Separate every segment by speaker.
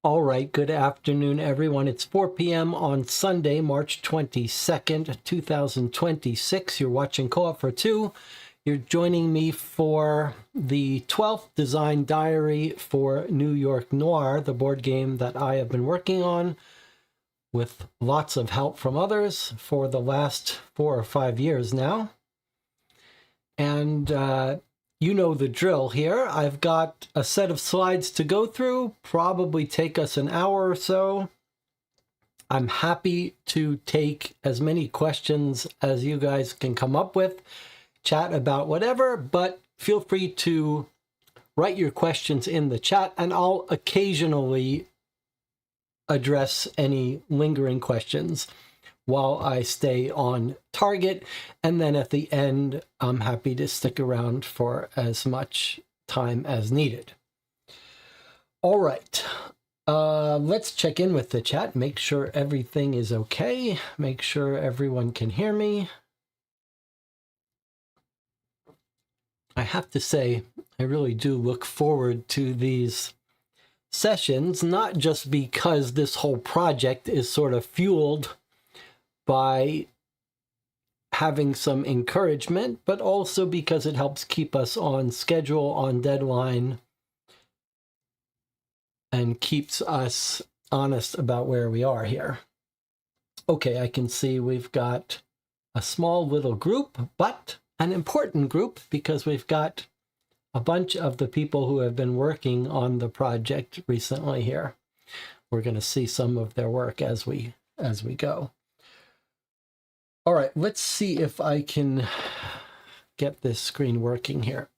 Speaker 1: All right, good afternoon, everyone. It's 4 p.m. on Sunday, March 22nd, 2026. You're watching Co-op for Two. You're joining me for the 12th design diary for New York Noir, the board game that I have been working on with lots of help from others for the last 4 or 5 years now. And you know the drill here. I've got a set of slides to go through, probably take us an hour or so. I'm happy to take as many questions as you guys can come up with, chat about whatever, but feel free to write your questions in the chat, and I'll occasionally address any lingering questions while I stay on target. And then at the end, I'm happy to stick around for as much time as needed. All right, let's check in with the chat, make sure everything is okay, make sure everyone can hear me. I have to say, I really do look forward to these sessions, not just because this whole project is sort of fueled by having some encouragement, but also because it helps keep us on schedule, on deadline, and keeps us honest about where we are here. Okay, I can see we've got a small little group, but an important group because we've got a bunch of the people who have been working on the project recently here. We're going to see some of their work as we go. All right, let's see if I can get this screen working here.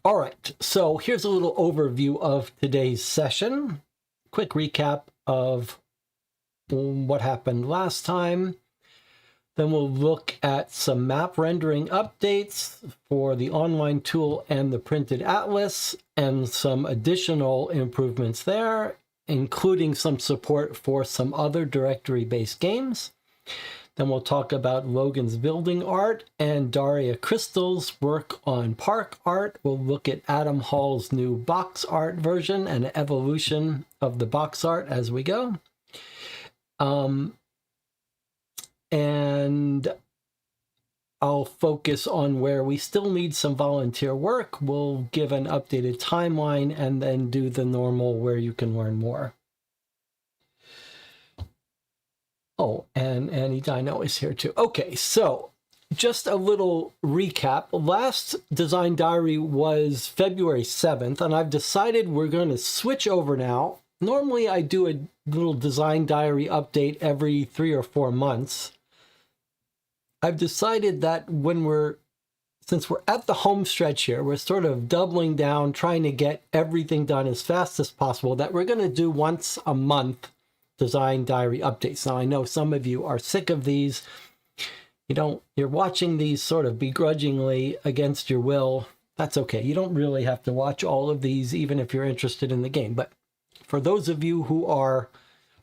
Speaker 1: All right, so here's a little overview of today's session. Quick recap of what happened last time. Then we'll look at some map rendering updates for the online tool and the printed atlas, and some additional improvements there, including some support for some other directory-based games. Then we'll talk about Logan's building art and Daria Crystal's work on park art. We'll look at Adam Hall's new box art version and evolution of the box art as we go. And I'll focus on where we still need some volunteer work. We'll give an updated timeline and then do the normal where you can learn more. Oh, and Annie Dino is here too. Okay, so just a little recap. Last design diary was February 7th, and I've decided we're going to switch over now. Normally I do a little design diary update every 3 or 4 months. I've decided that since we're at the home stretch here, we're sort of doubling down, trying to get everything done as fast as possible, that we're going to do once a month design diary updates. Now, I know some of you are sick of these. You're watching these sort of begrudgingly against your will. That's okay. You don't really have to watch all of these, even if you're interested in the game. But for those of you who are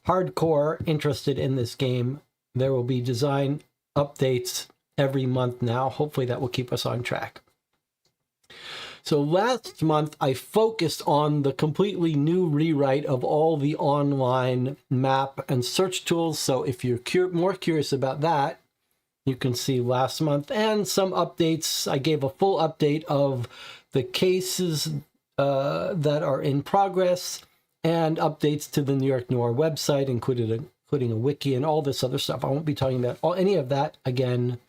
Speaker 1: hardcore interested in this game, there will be design updates every month now. Hopefully that will keep us on track. So last month, I focused on the completely new rewrite of all the online map and search tools. So if you're more curious about that, you can see last month and some updates. I gave a full update of the cases that are in progress and updates to the New York Noir website, including a wiki and all this other stuff. I won't be talking about any of that again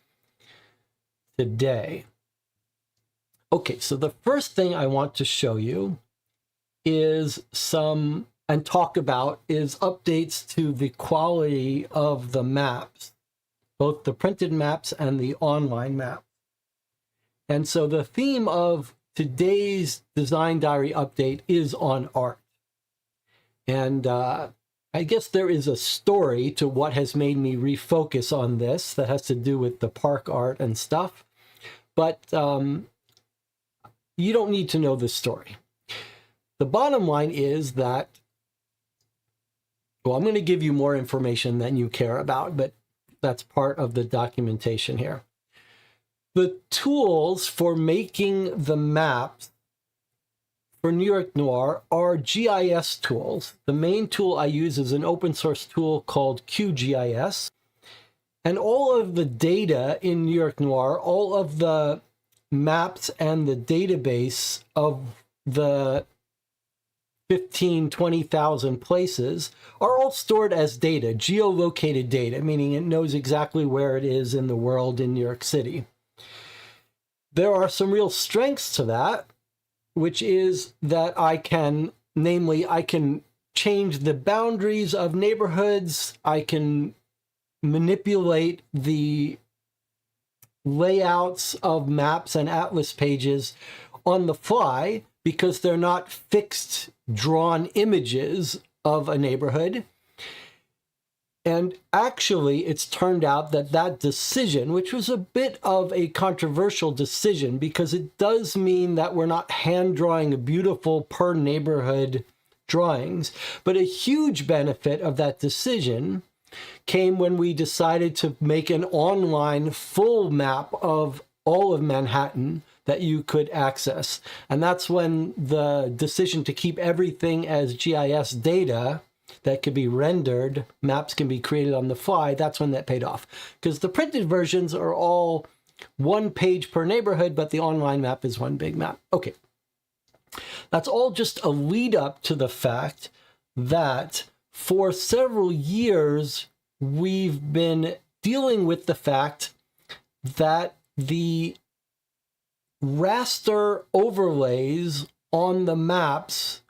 Speaker 1: today. Okay, so the first thing I want to show you is talk about updates to the quality of the maps, both the printed maps and the online map. And so the theme of today's design diary update is on art. And I guess there is a story to what has made me refocus on this that has to do with the park art and stuff. But you don't need to know this story. The bottom line is that, well, I'm going to give you more information than you care about, but that's part of the documentation here. The tools for making the maps for New York Noir are GIS tools. The main tool I use is an open source tool called QGIS. And all of the data in New York Noir, all of the maps and the database of the 20,000 places are all stored as data, geolocated data, meaning it knows exactly where it is in the world in New York City. There are some real strengths to that, which is that I can change the boundaries of neighborhoods. I can manipulate the layouts of maps and atlas pages on the fly because they're not fixed, drawn images of a neighborhood. And actually, it's turned out that that decision, which was a bit of a controversial decision because it does mean that we're not hand drawing beautiful per neighborhood drawings, but a huge benefit of that decision came when we decided to make an online full map of all of Manhattan that you could access. And that's when the decision to keep everything as GIS data that could be rendered, maps can be created on the fly, that's when that paid off. Because the printed versions are all one page per neighborhood, but the online map is one big map. Okay. That's all just a lead up to the fact that for several years, we've been dealing with the fact that the raster overlays on the maps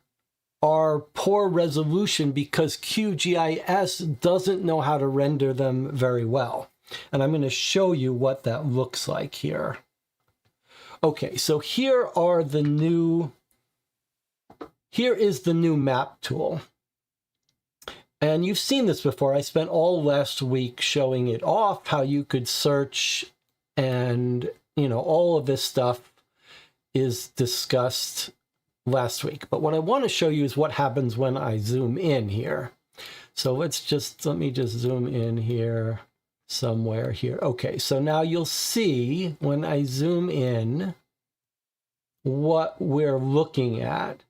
Speaker 1: are poor resolution because QGIS doesn't know how to render them very well. And I'm going to show you what that looks like here. Okay, so here is the new map tool. And you've seen this before. I spent all last week showing it off, how you could search, and all of this stuff is discussed last week. But what I want to show you is what happens when I zoom in here. So let me just zoom in here somewhere here. Okay, so now you'll see when I zoom in what we're looking at.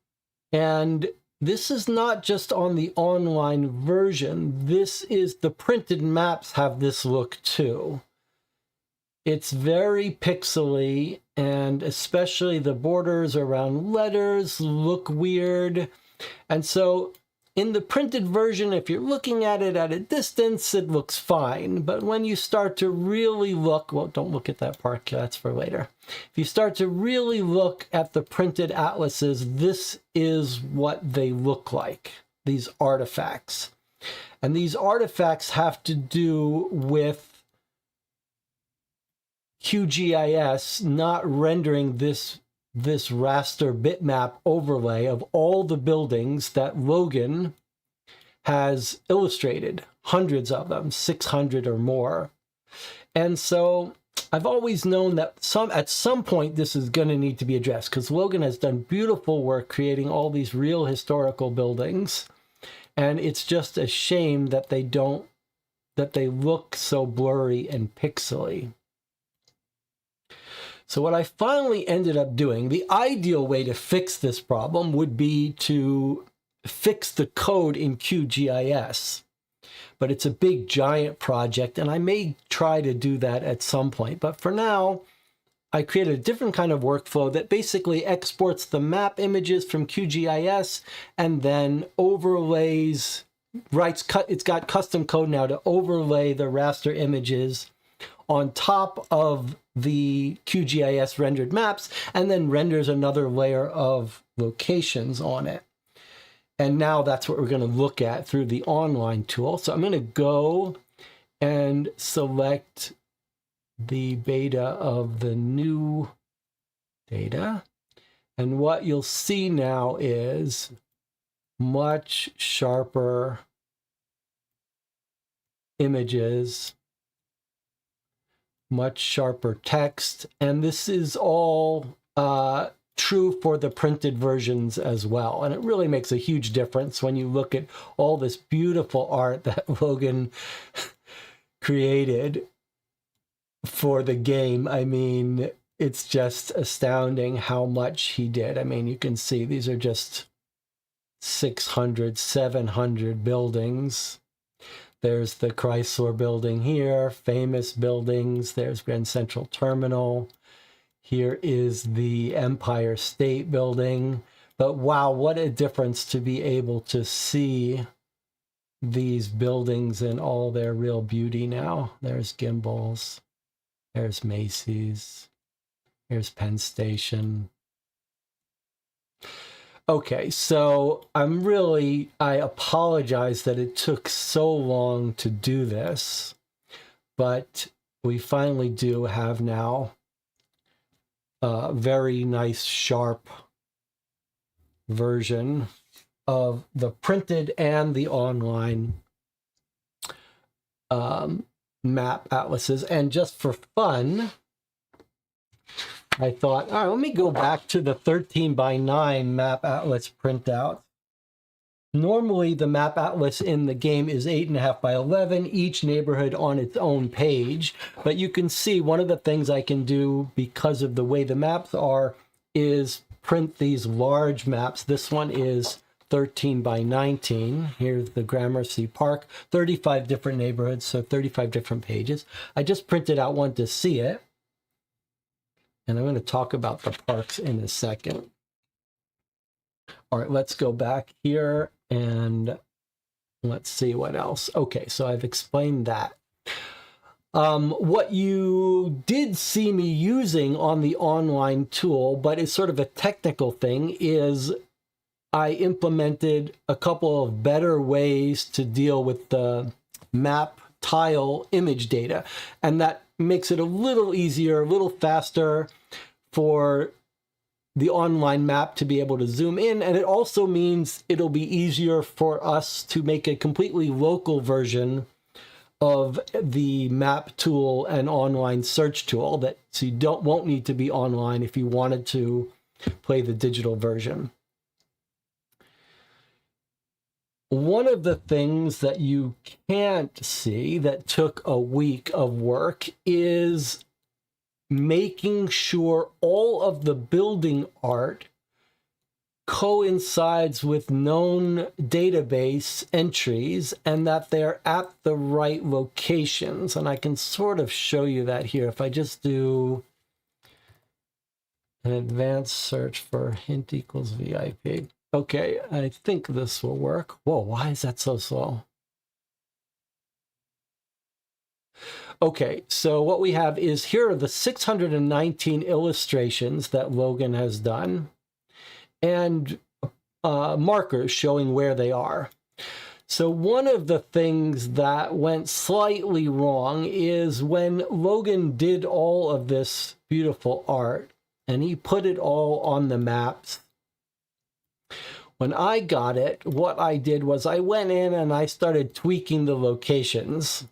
Speaker 1: And this is not just on the online version. The printed maps have this look too. It's very pixely, and especially the borders around letters look weird. And so in the printed version, if you're looking at it at a distance, it looks fine. But when you start to really look, well, don't look at that part, that's for later. If you start to really look at the printed atlases, this is what they look like, these artifacts. And these artifacts have to do with QGIS not rendering this raster bitmap overlay of all the buildings that Logan has illustrated, hundreds of them, 600 or more. And so I've always known that at some point this is going to need to be addressed because Logan has done beautiful work creating all these real historical buildings. And it's just a shame that they look so blurry and pixely. So what I finally ended up doing, the ideal way to fix this problem would be to fix the code in QGIS. But it's a big, giant project, and I may try to do that at some point. But for now, I created a different kind of workflow that basically exports the map images from QGIS and then overlays, it's got custom code now to overlay the raster images on top of the QGIS rendered maps, and then renders another layer of locations on it. And now that's what we're going to look at through the online tool. So I'm going to go and select the beta of the new data. And what you'll see now is much sharper images, much sharper text, and this is all true for the printed versions as well. And it really makes a huge difference when you look at all this beautiful art that Logan created for the game. I mean, it's just astounding how much he did. I mean, you can see these are just 600, 700 buildings. There's the Chrysler building here, famous buildings. There's Grand Central Terminal. Here is the Empire State Building. But wow, what a difference to be able to see these buildings in all their real beauty now. There's Gimbals. There's Macy's. Here's Penn Station. Okay, so I apologize that it took so long to do this, but we finally do have now a very nice, sharp version of the printed and the online map atlases. And just for fun, I thought, all right, let me go back to the 13x9 map atlas printout. Normally, the map atlas in the game is 8.5 by 11, each neighborhood on its own page. But you can see one of the things I can do because of the way the maps are is print these large maps. This one is 13x19. Here's the Gramercy Park, 35 different neighborhoods, so 35 different pages. I just printed out one to see it. And I'm going to talk about the parks in a second. All right, let's go back here and let's see what else. Okay, so I've explained that. What you did see me using on the online tool, but it's sort of a technical thing, is I implemented a couple of better ways to deal with the map tile image data. And that makes it a little easier, a little faster for the online map to be able to zoom in. And it also means it'll be easier for us to make a completely local version of the map tool and online search tool that so you won't need to be online if you wanted to play the digital version. One of the things that you can't see that took a week of work is making sure all of the building art coincides with known database entries and that they're at the right locations. And I can sort of show you that here. If I just do an advanced search for hint equals VIP. Okay, I think this will work. Whoa, why is that so slow? Okay, so what we have is here are the 619 illustrations that Logan has done and markers showing where they are. So one of the things that went slightly wrong is when Logan did all of this beautiful art and he put it all on the maps. When I got it, what I did was I went in and I started tweaking the locations.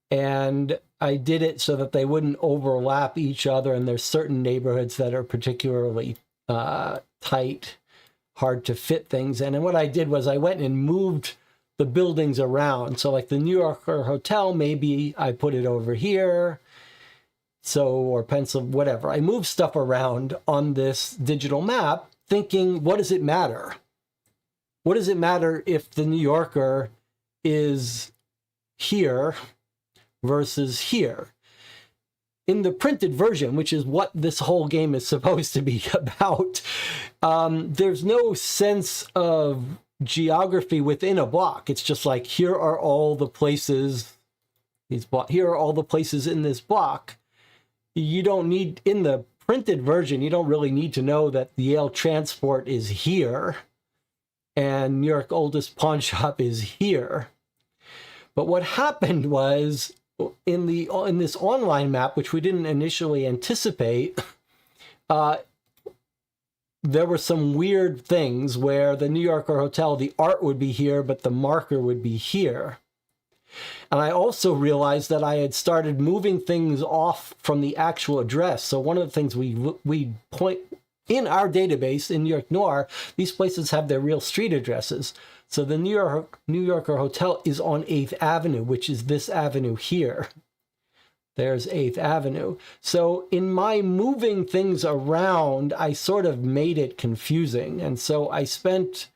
Speaker 1: And I did it so that they wouldn't overlap each other. And there's certain neighborhoods that are particularly tight, hard to fit things in. And what I did was I went and moved the buildings around. So like the New Yorker Hotel, maybe I put it over here. So, or pencil, whatever. I moved stuff around on this digital map thinking, what does it matter? What does it matter if the New Yorker is here versus here? In the printed version, which is what this whole game is supposed to be about, there's no sense of geography within a block. It's just like, here are all the places, here are all the places in this block. You don't need, in the printed version, you don't really need to know that the Yale Transport is here and New York Oldest Pawn Shop is here. But what happened was in this online map, which we didn't initially anticipate, there were some weird things where the New Yorker Hotel, the art would be here, but the marker would be here. And I also realized that I had started moving things off from the actual address. So one of the things we point in our database in New York Noir, these places have their real street addresses. So the New Yorker Hotel is on 8th Avenue, which is this avenue here. There's 8th Avenue. So in my moving things around, I sort of made it confusing. And so I spent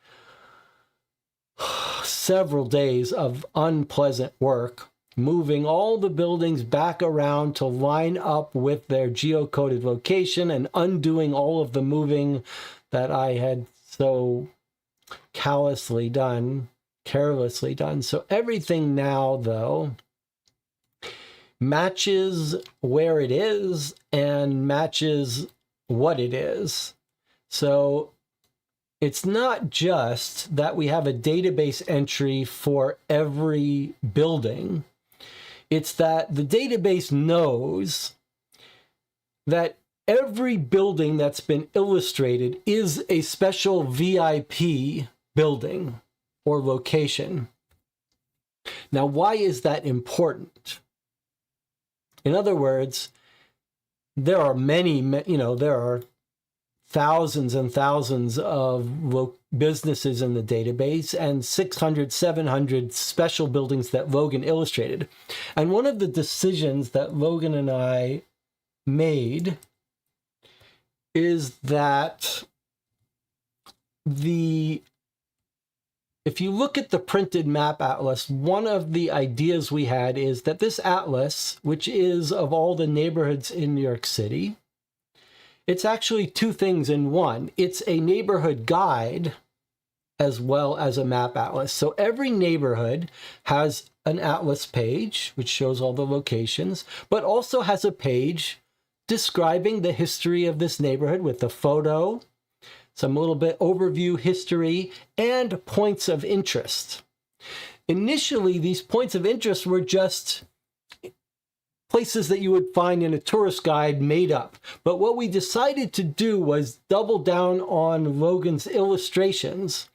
Speaker 1: several days of unpleasant work moving all the buildings back around to line up with their geocoded location and undoing all of the moving that I had so carelessly done. So everything now, though, matches where it is and matches what it is. So it's not just that we have a database entry for every building. It's that the database knows that every building that's been illustrated is a special VIP building or location. Now, why is that important? In other words, there are there are thousands and thousands of businesses in the database and 600, 700 special buildings that Logan illustrated. And one of the decisions that Logan and I made is that if you look at the printed map atlas, one of the ideas we had is that this atlas, which is of all the neighborhoods in New York City, it's actually two things in one. It's a neighborhood guide as well as a map atlas. So every neighborhood has an atlas page, which shows all the locations, but also has a page describing the history of this neighborhood with the photo, some little bit overview history, and points of interest. Initially, these points of interest were just places that you would find in a tourist guide made up. But what we decided to do was double down on Logan's illustrations.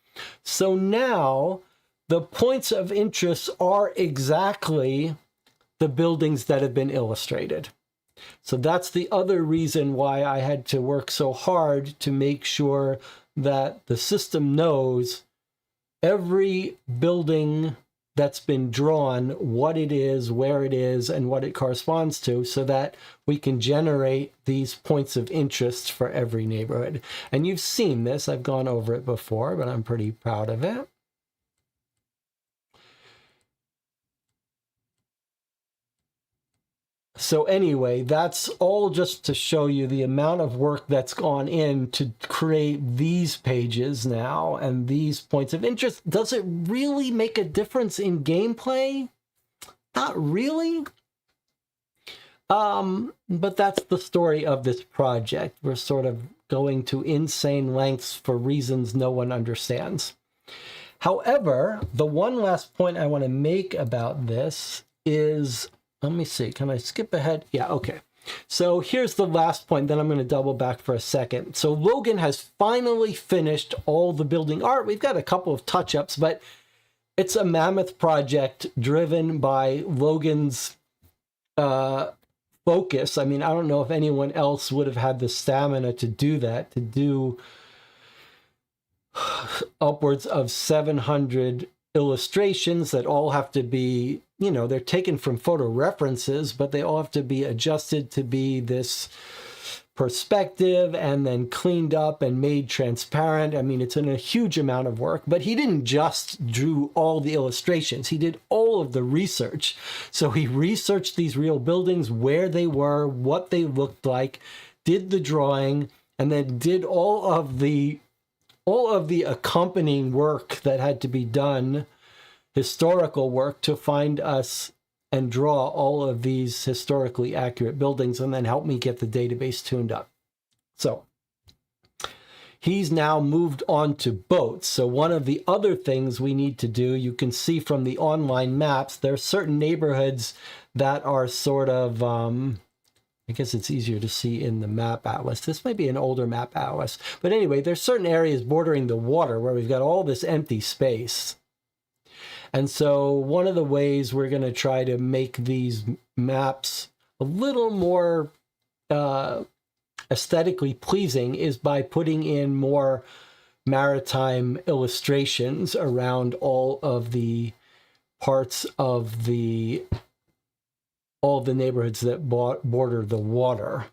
Speaker 1: So now the points of interest are exactly the buildings that have been illustrated. So that's the other reason why I had to work so hard to make sure that the system knows every building that's been drawn, what it is, where it is, and what it corresponds to, so that we can generate these points of interest for every neighborhood. And you've seen this. I've gone over it before, but I'm pretty proud of it. So anyway, that's all just to show you the amount of work that's gone in to create these pages now and these points of interest. Does it really make a difference in gameplay? Not really. But that's the story of this project. We're sort of going to insane lengths for reasons no one understands. However, the one last point I want to make about this is, let me see, can I skip ahead? Yeah, okay. So here's the last point, then I'm going to double back for a second. So Logan has finally finished all the building art. We've got a couple of touch-ups, but it's a mammoth project driven by Logan's focus. I mean, I don't know if anyone else would have had the stamina to do that, to do upwards of 700 illustrations that all have to be, they're taken from photo references, but they all have to be adjusted to be this perspective and then cleaned up and made transparent. I mean, it's a huge amount of work, but he didn't just drew all the illustrations. He did all of the research. So he researched these real buildings, where they were, what they looked like, did the drawing, and then did all of the accompanying work that had to be done, historical work, to find us and draw all of these historically accurate buildings, and then help me get the database tuned up. So he's now moved on to boats. So one of the other things we need to do, you can see from the online maps, there are certain neighborhoods that are sort of, I guess it's easier to see in the map atlas. This might be an older map atlas. But anyway, there's certain areas bordering the water where we've got all this empty space. And so one of the ways we're going to try to make these maps a little more aesthetically pleasing is by putting in more maritime illustrations around all of the parts of the all the neighborhoods that border the water.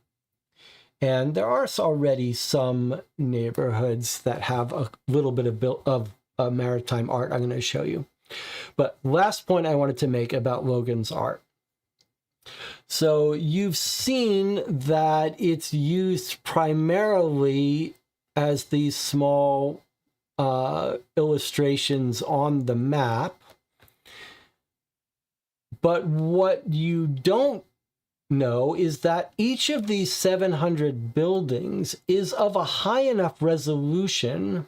Speaker 1: And there are already some neighborhoods that have a little bit of maritime art I'm going to show you. But last point I wanted to make about Logan's art. So you've seen that it's used primarily as these small illustrations on the map. But what you don't know is that each of these 700 buildings is of a high enough resolution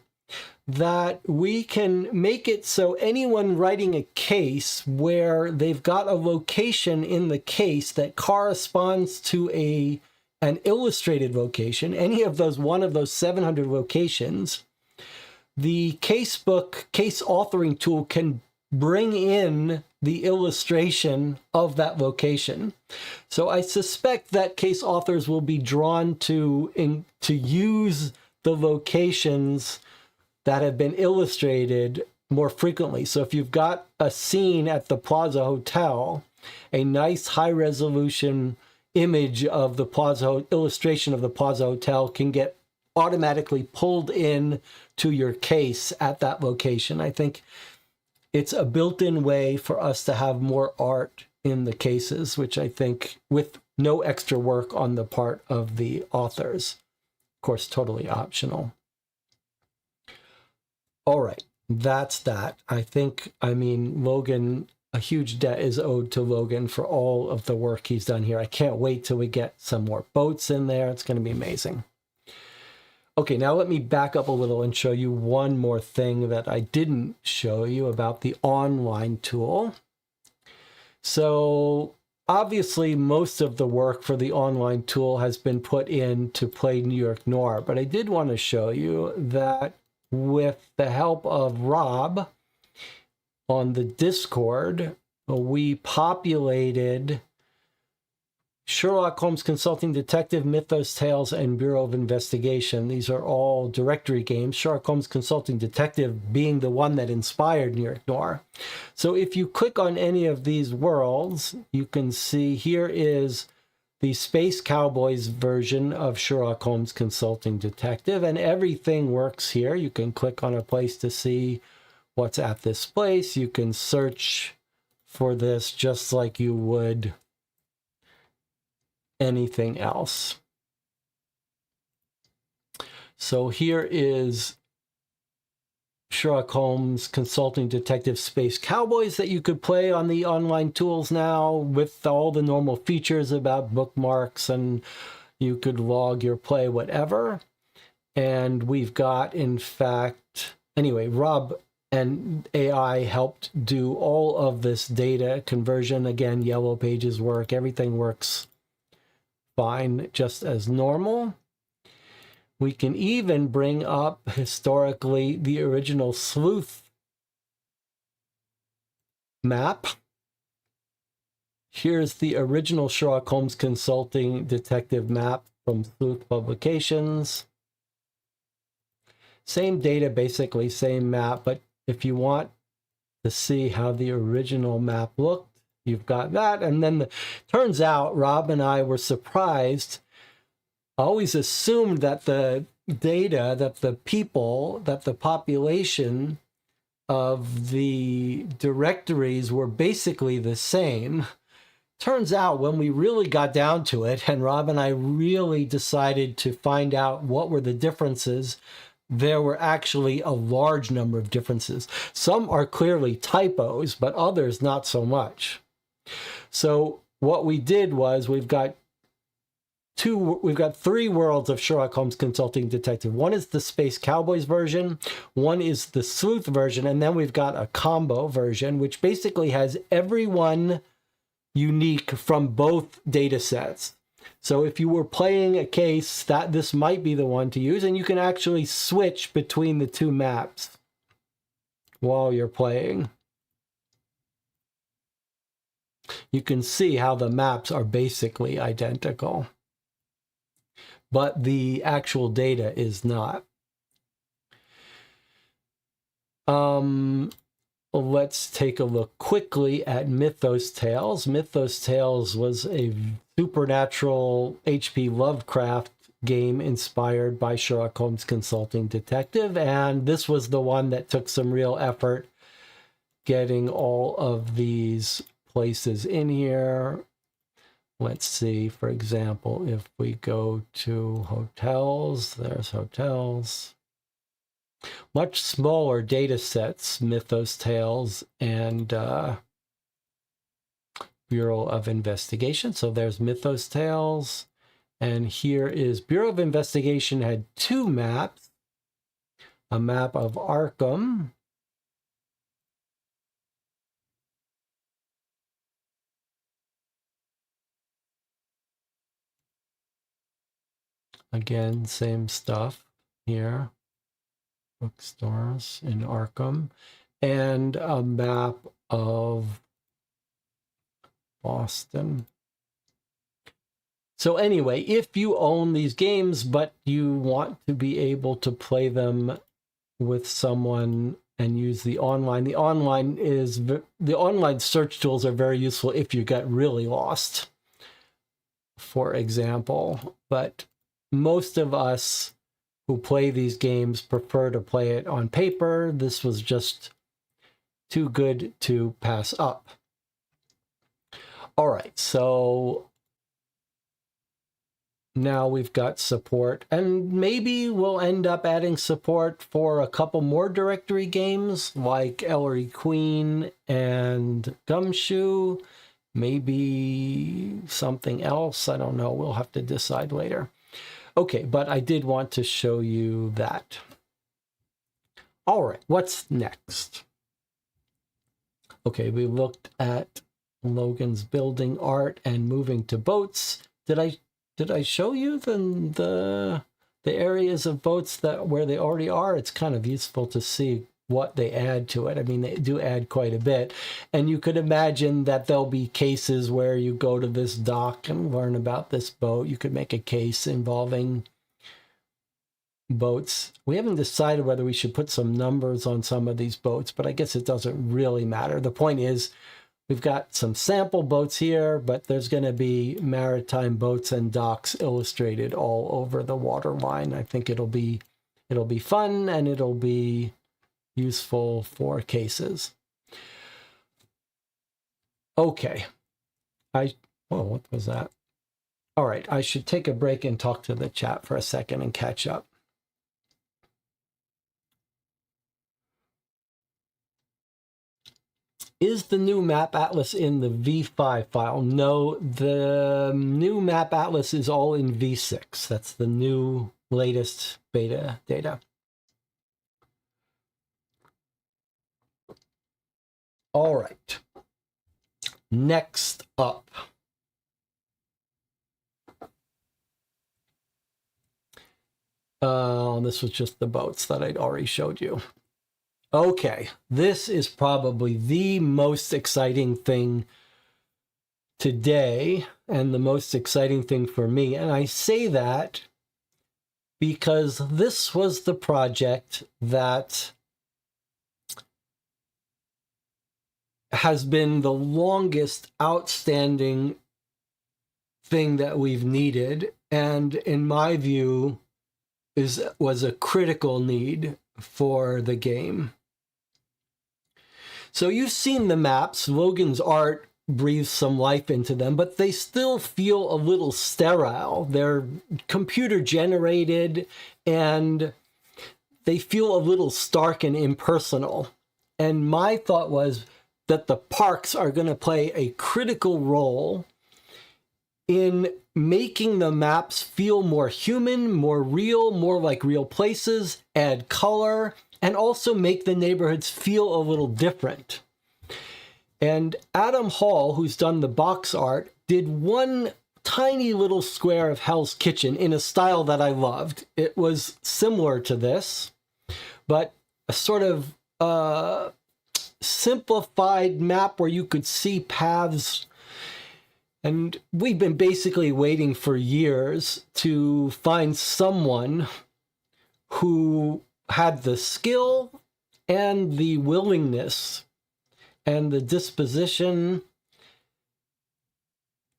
Speaker 1: that we can make it so anyone writing a case where they've got a location in the case that corresponds to an illustrated location, any of those, one of those 700 locations, the casebook case authoring tool can bring in the illustration of that location. So I suspect that case authors will be drawn to use the locations that have been illustrated more frequently. So if you've got a scene at the Plaza Hotel, a nice high-resolution image of the Plaza, illustration of the Plaza Hotel can get automatically pulled in to your case at that location. I think it's a built-in way for us to have more art in the cases, which I think with no extra work on the part of the authors. Of course, totally optional. All right, that's that. I mean, Logan, a huge debt is owed to Logan for all of the work he's done here. I can't wait till we get some more boats in there. It's going to be amazing. Okay, now let me back up a little and show you one more thing that I didn't show you about the online tool. So obviously, most of the work for the online tool has been put in to play New York Noir, but I did want to show you that with the help of Rob on the Discord, we populated Sherlock Holmes Consulting Detective, Mythos Tales, and Bureau of Investigation. These are all directory games, Sherlock Holmes Consulting Detective being the one that inspired New York Noir. So if you click on any of these worlds, you can see here is the Space Cowboys version of Sherlock Holmes Consulting Detective, and everything works here. You can click on a place to see what's at this place. You can search for this just like you would anything else. So here is Sherlock Holmes Consulting Detective Space Cowboys that you could play on the online tools now with all the normal features about bookmarks, and you could log your play, whatever. And we've got, in fact, anyway, Rob and AI helped do all of this data conversion. Again, yellow pages work, everything works fine, just as normal. We can even bring up historically the original sleuth map. Here's the original Sherlock Holmes Consulting Detective map from Sleuth Publications. Same data, basically, same map, but if you want to see how the original map looked, you've got that. And then turns out Rob and I were surprised. I always assumed that the data, that the people, that the population of the directories were basically the same. Turns out when we really got down to it, and Rob and I really decided to find out what were the differences, there were actually a large number of differences. Some are clearly typos, but others not so much. So what we did was we've got three worlds of Sherlock Holmes Consulting Detective. One is the Space Cowboys version, one is the Sleuth version, and then we've got a combo version, which basically has everyone unique from both data sets. So if you were playing a case, this might be the one to use, and you can actually switch between the two maps while you're playing. You can see how the maps are basically identical, but the actual data is not. let's take a look quickly at Mythos Tales. Mythos Tales was a supernatural H.P. Lovecraft game inspired by Sherlock Holmes Consulting Detective, and this was the one that took some real effort getting all of these places in here. Let's see, for example, if we go to hotels, there's hotels. Much smaller data sets, Mythos Tales and Bureau of Investigation. So there's Mythos Tales. And here is Bureau of Investigation had two maps. A map of Arkham. Again, same stuff here. Bookstores in Arkham. And a map of Boston. So anyway, if you own these games, but you want to be able to play them with someone and use the online search tools are very useful if you get really lost, for example. But most of us who play these games prefer to play it on paper. This was just too good to pass up. All right, so now we've got support, and maybe we'll end up adding support for a couple more directory games like Ellery Queen and Gumshoe. Maybe something else. I don't know. We'll have to decide later. Okay, but I did want to show you that. All right, what's next? Okay, we looked at Logan's building art and moving to boats. Did I show you the areas of boats where they already are? It's kind of useful to see what they add to it. I mean, they do add quite a bit. And you could imagine that there'll be cases where you go to this dock and learn about this boat. You could make a case involving boats. We haven't decided whether we should put some numbers on some of these boats, but I guess it doesn't really matter. The point is, we've got some sample boats here, but there's going to be maritime boats and docks illustrated all over the waterline. I think it'll be fun, and it'll be useful for cases. Okay. What was that? All right, I should take a break and talk to the chat for a second and catch up. Is the new map atlas in the V5 file? No, the new map atlas is all in V6. That's the new latest beta data. All right. Next up. This was just the boats that I'd already showed you. Okay, this is probably the most exciting thing today, and the most exciting thing for me. And I say that because this was the project that has been the longest outstanding thing that we've needed, and in my view, was a critical need for the game. So you've seen the maps. Logan's art breathes some life into them, but they still feel a little sterile. They're computer generated, and they feel a little stark and impersonal. And my thought was that the parks are going to play a critical role in making the maps feel more human, more real, more like real places, add color, and also make the neighborhoods feel a little different. And Adam Hall, who's done the box art, did one tiny little square of Hell's Kitchen in a style that I loved. It was similar to this, but a sort of simplified map where you could see paths. And we've been basically waiting for years to find someone who had the skill and the willingness and the disposition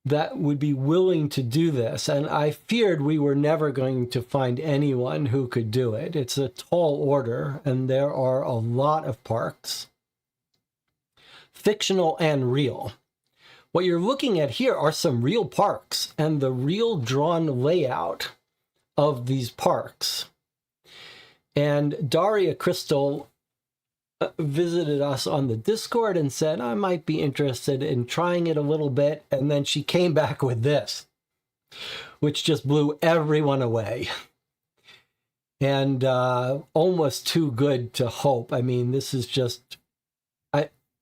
Speaker 1: that would be willing to do this. And I feared we were never going to find anyone who could do it. It's a tall order, and there are a lot of parks, fictional and real. What you're looking at here are some real parks and the real drawn layout of these parks. And Daria Crystal visited us on the Discord and said, I might be interested in trying it a little bit. And then she came back with this, which just blew everyone away. And almost too good to hope. I mean, this is just,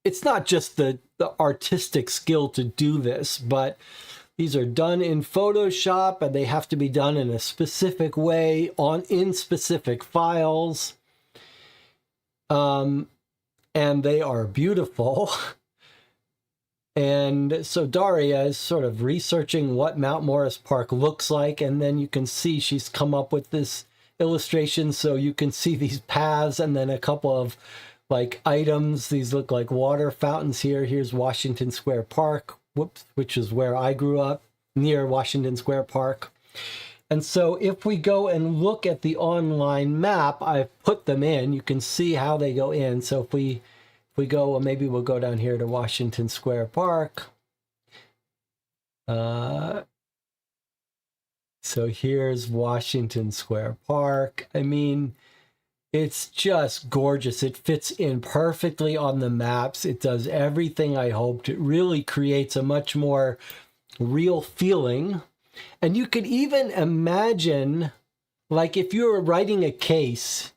Speaker 1: it's not just the artistic skill to do this, but these are done in Photoshop and they have to be done in a specific way in specific files. And they are beautiful. And so Daria is sort of researching what Mount Morris Park looks like. And then you can see she's come up with this illustration. So you can see these paths and then a couple of like items. These look like water fountains here. Here's Washington Square Park, which is where I grew up, near Washington Square Park. And so if we go and look at the online map, I've put them in. You can see how they go in. So if we go, maybe we'll go down here to Washington Square Park. So here's Washington Square Park. I mean, it's just gorgeous. It fits in perfectly on the maps. It does everything I hoped. It really creates a much more real feeling. And you could even imagine, like if you were writing a case,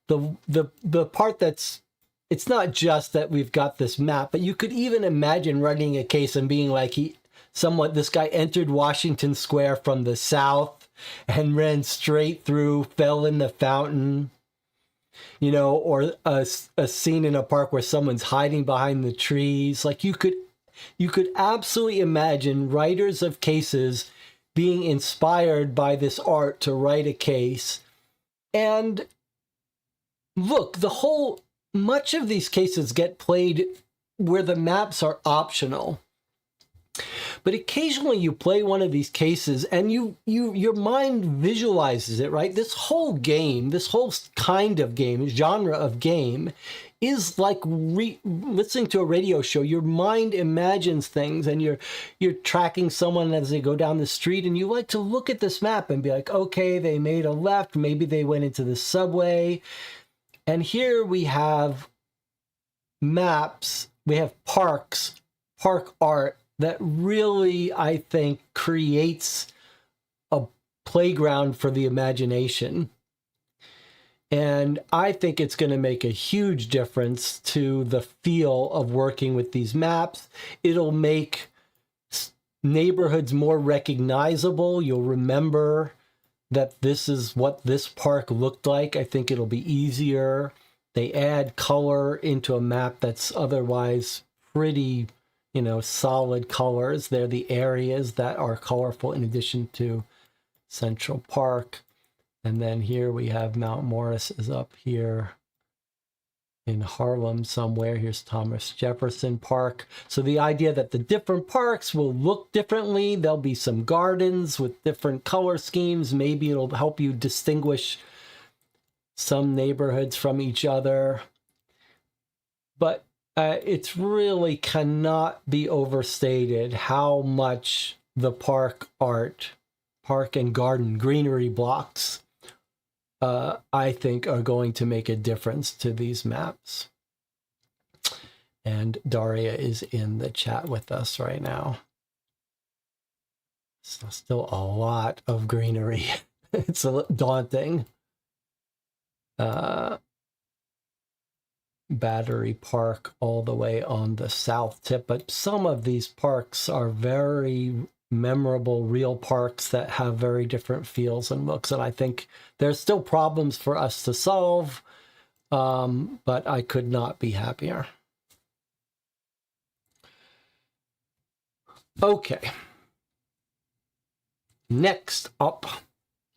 Speaker 1: the part that's, it's not just that we've got this map, but you could even imagine writing a case and being like, this guy entered Washington Square from the south and ran straight through, fell in the fountain, you know, or a scene in a park where someone's hiding behind the trees. Like you could absolutely imagine writers of cases being inspired by this art to write a case. And look, much of these cases get played where the maps are optional. But occasionally you play one of these cases and your mind visualizes it, right? This whole game, this whole kind of game, genre of game, is like listening to a radio show. Your mind imagines things, and you're tracking someone as they go down the street, and you like to look at this map and be like, okay, they made a left, maybe they went into the subway. And here we have maps, we have parks, park art that really, I think, creates a playground for the imagination. And I think it's going to make a huge difference to the feel of working with these maps. It'll make neighborhoods more recognizable. You'll remember that this is what this park looked like. I think it'll be easier. They add color into a map that's otherwise pretty, you know, solid colors. They're the areas that are colorful in addition to Central Park. And then here we have Mount Morris is up here in Harlem somewhere. Here's Thomas Jefferson Park. So the idea that the different parks will look differently. There'll be some gardens with different color schemes. Maybe it'll help you distinguish some neighborhoods from each other. But it's really cannot be overstated how much the park art, park and garden greenery blocks, I think are going to make a difference to these maps. And Daria is in the chat with us right now. So still a lot of greenery. It's a little daunting. Battery Park all the way on the south tip, but some of these parks are very memorable, real parks that have very different feels and looks, and I think there's still problems for us to solve, but I could not be happier. Okay. Next up,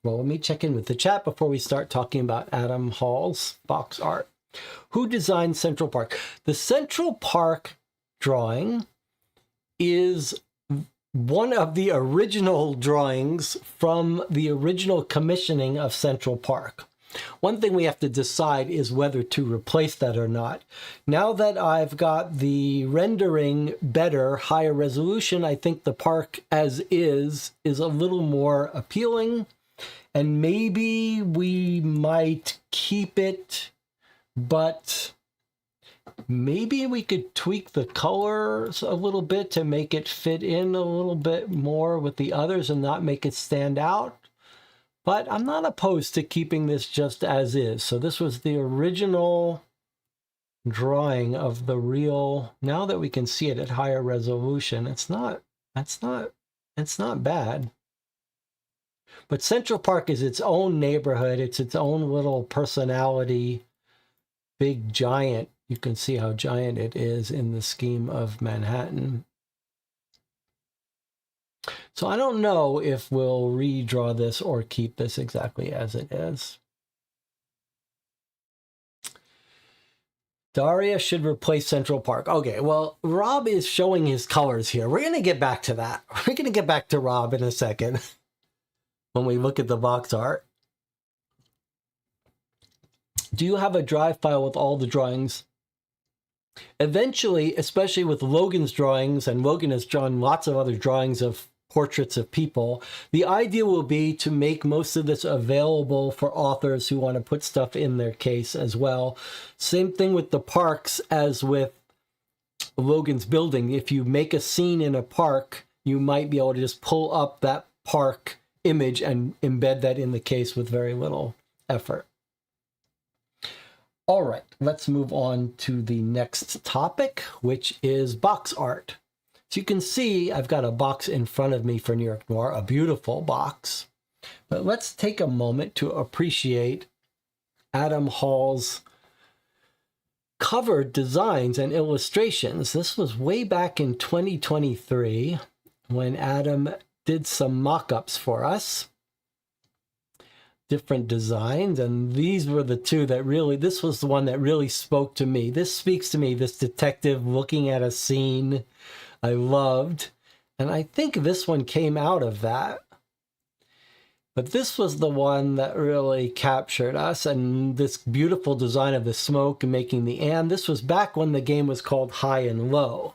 Speaker 1: well, let me check in with the chat before we start talking about Adam Hall's box art. Who designed Central Park? The Central Park drawing is one of the original drawings from the original commissioning of Central Park. One thing we have to decide is whether to replace that or not. Now that I've got the rendering better, higher resolution, I think the park as is a little more appealing. And maybe we might keep it, but maybe we could tweak the colors a little bit to make it fit in a little bit more with the others and not make it stand out. But I'm not opposed to keeping this just as is. So this was the original drawing of the real. Now that we can see it at higher resolution, it's not bad. But Central Park is its own neighborhood. It's its own little personality. Big giant. You can see how giant it is in the scheme of Manhattan. So I don't know if we'll redraw this or keep this exactly as it is. Daria should replace Central Park. Okay, well, Rob is showing his colors here. We're going to get back to that. We're going to get back to Rob in a second when we look at the box art. Do you have a drive file with all the drawings? Eventually, especially with Logan's drawings, and Logan has drawn lots of other drawings of portraits of people, the idea will be to make most of this available for authors who want to put stuff in their case as well. Same thing with the parks as with Logan's building. If you make a scene in a park, you might be able to just pull up that park image and embed that in the case with very little effort. All right, let's move on to the next topic, which is box art. So you can see I've got a box in front of me for New York Noir, a beautiful box. But let's take a moment to appreciate Adam Hall's cover designs and illustrations. This was way back in 2023 when Adam did some mock-ups for us. Different designs, and these were the two that really, this was the one that really spoke to me. This speaks to me, this detective looking at a scene I loved, and I think this one came out of that. But this was the one that really captured us, and this beautiful design of the smoke and making the and. This was back when the game was called High and Low.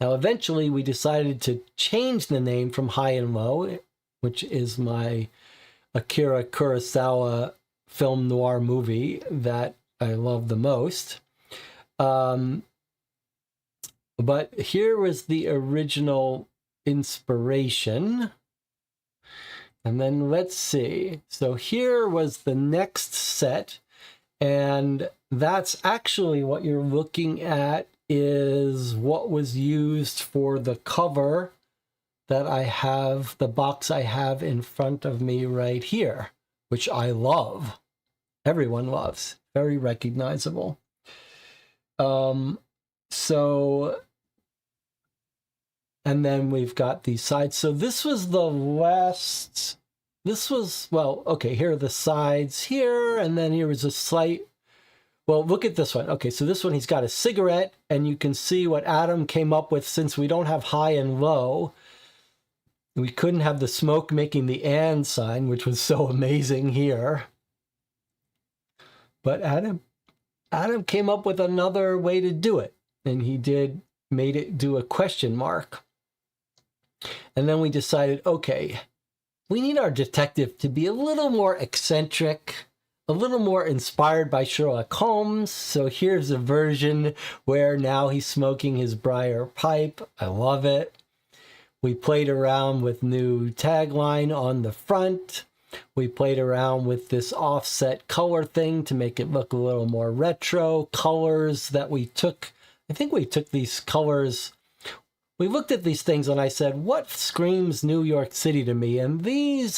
Speaker 1: Now, eventually, we decided to change the name from High and Low, which is my Akira Kurosawa film noir movie that I love the most. But here was the original inspiration. And then let's see. So here was the next set. And that's actually what you're looking at is what was used for the cover that I have, the box I have in front of me right here, which I love. Everyone loves. Very recognizable. And then we've got these sides. So this was the last, this was, well, okay, here are the sides here, and then here was a slight, well, look at this one. Okay, so this one, he's got a cigarette, and you can see what Adam came up with since we don't have high and low. We couldn't have the smoke making the and sign, which was so amazing here. But Adam came up with another way to do it, and he made it do a question mark. And then we decided, okay, we need our detective to be a little more eccentric, a little more inspired by Sherlock Holmes. So here's a version where now he's smoking his briar pipe. I love it. We played around with new tagline on the front. We played around with this offset color thing to make it look a little more retro. Colors that we took, I think we took these colors. We looked at these things and I said, what screams New York City to me? And these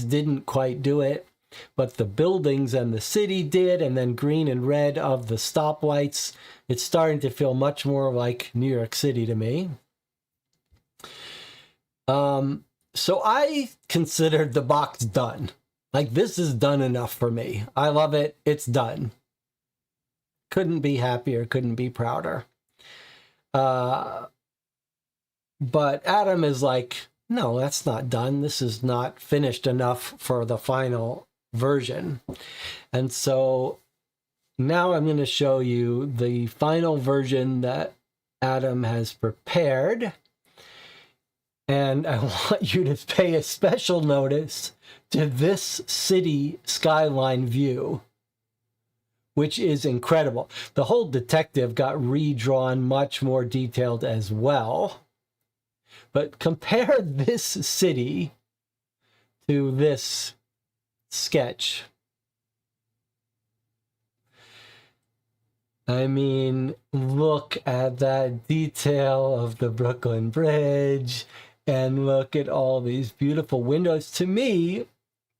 Speaker 1: didn't quite do it, but the buildings and the city did, and then green and red of the stoplights. It's starting to feel much more like New York City to me. So I considered the box done. Like, this is done enough for me. I love it. It's done. Couldn't be happier, couldn't be prouder. But Adam is like, no, that's not done. This is not finished enough for the final version. And so now I'm going to show you the final version that Adam has prepared. And I want you to pay a special notice to this city skyline view, which is incredible. The whole detective got redrawn much more detailed as well. But compare this city to this sketch. I mean, look at that detail of the Brooklyn Bridge, and look at all these beautiful windows. To me,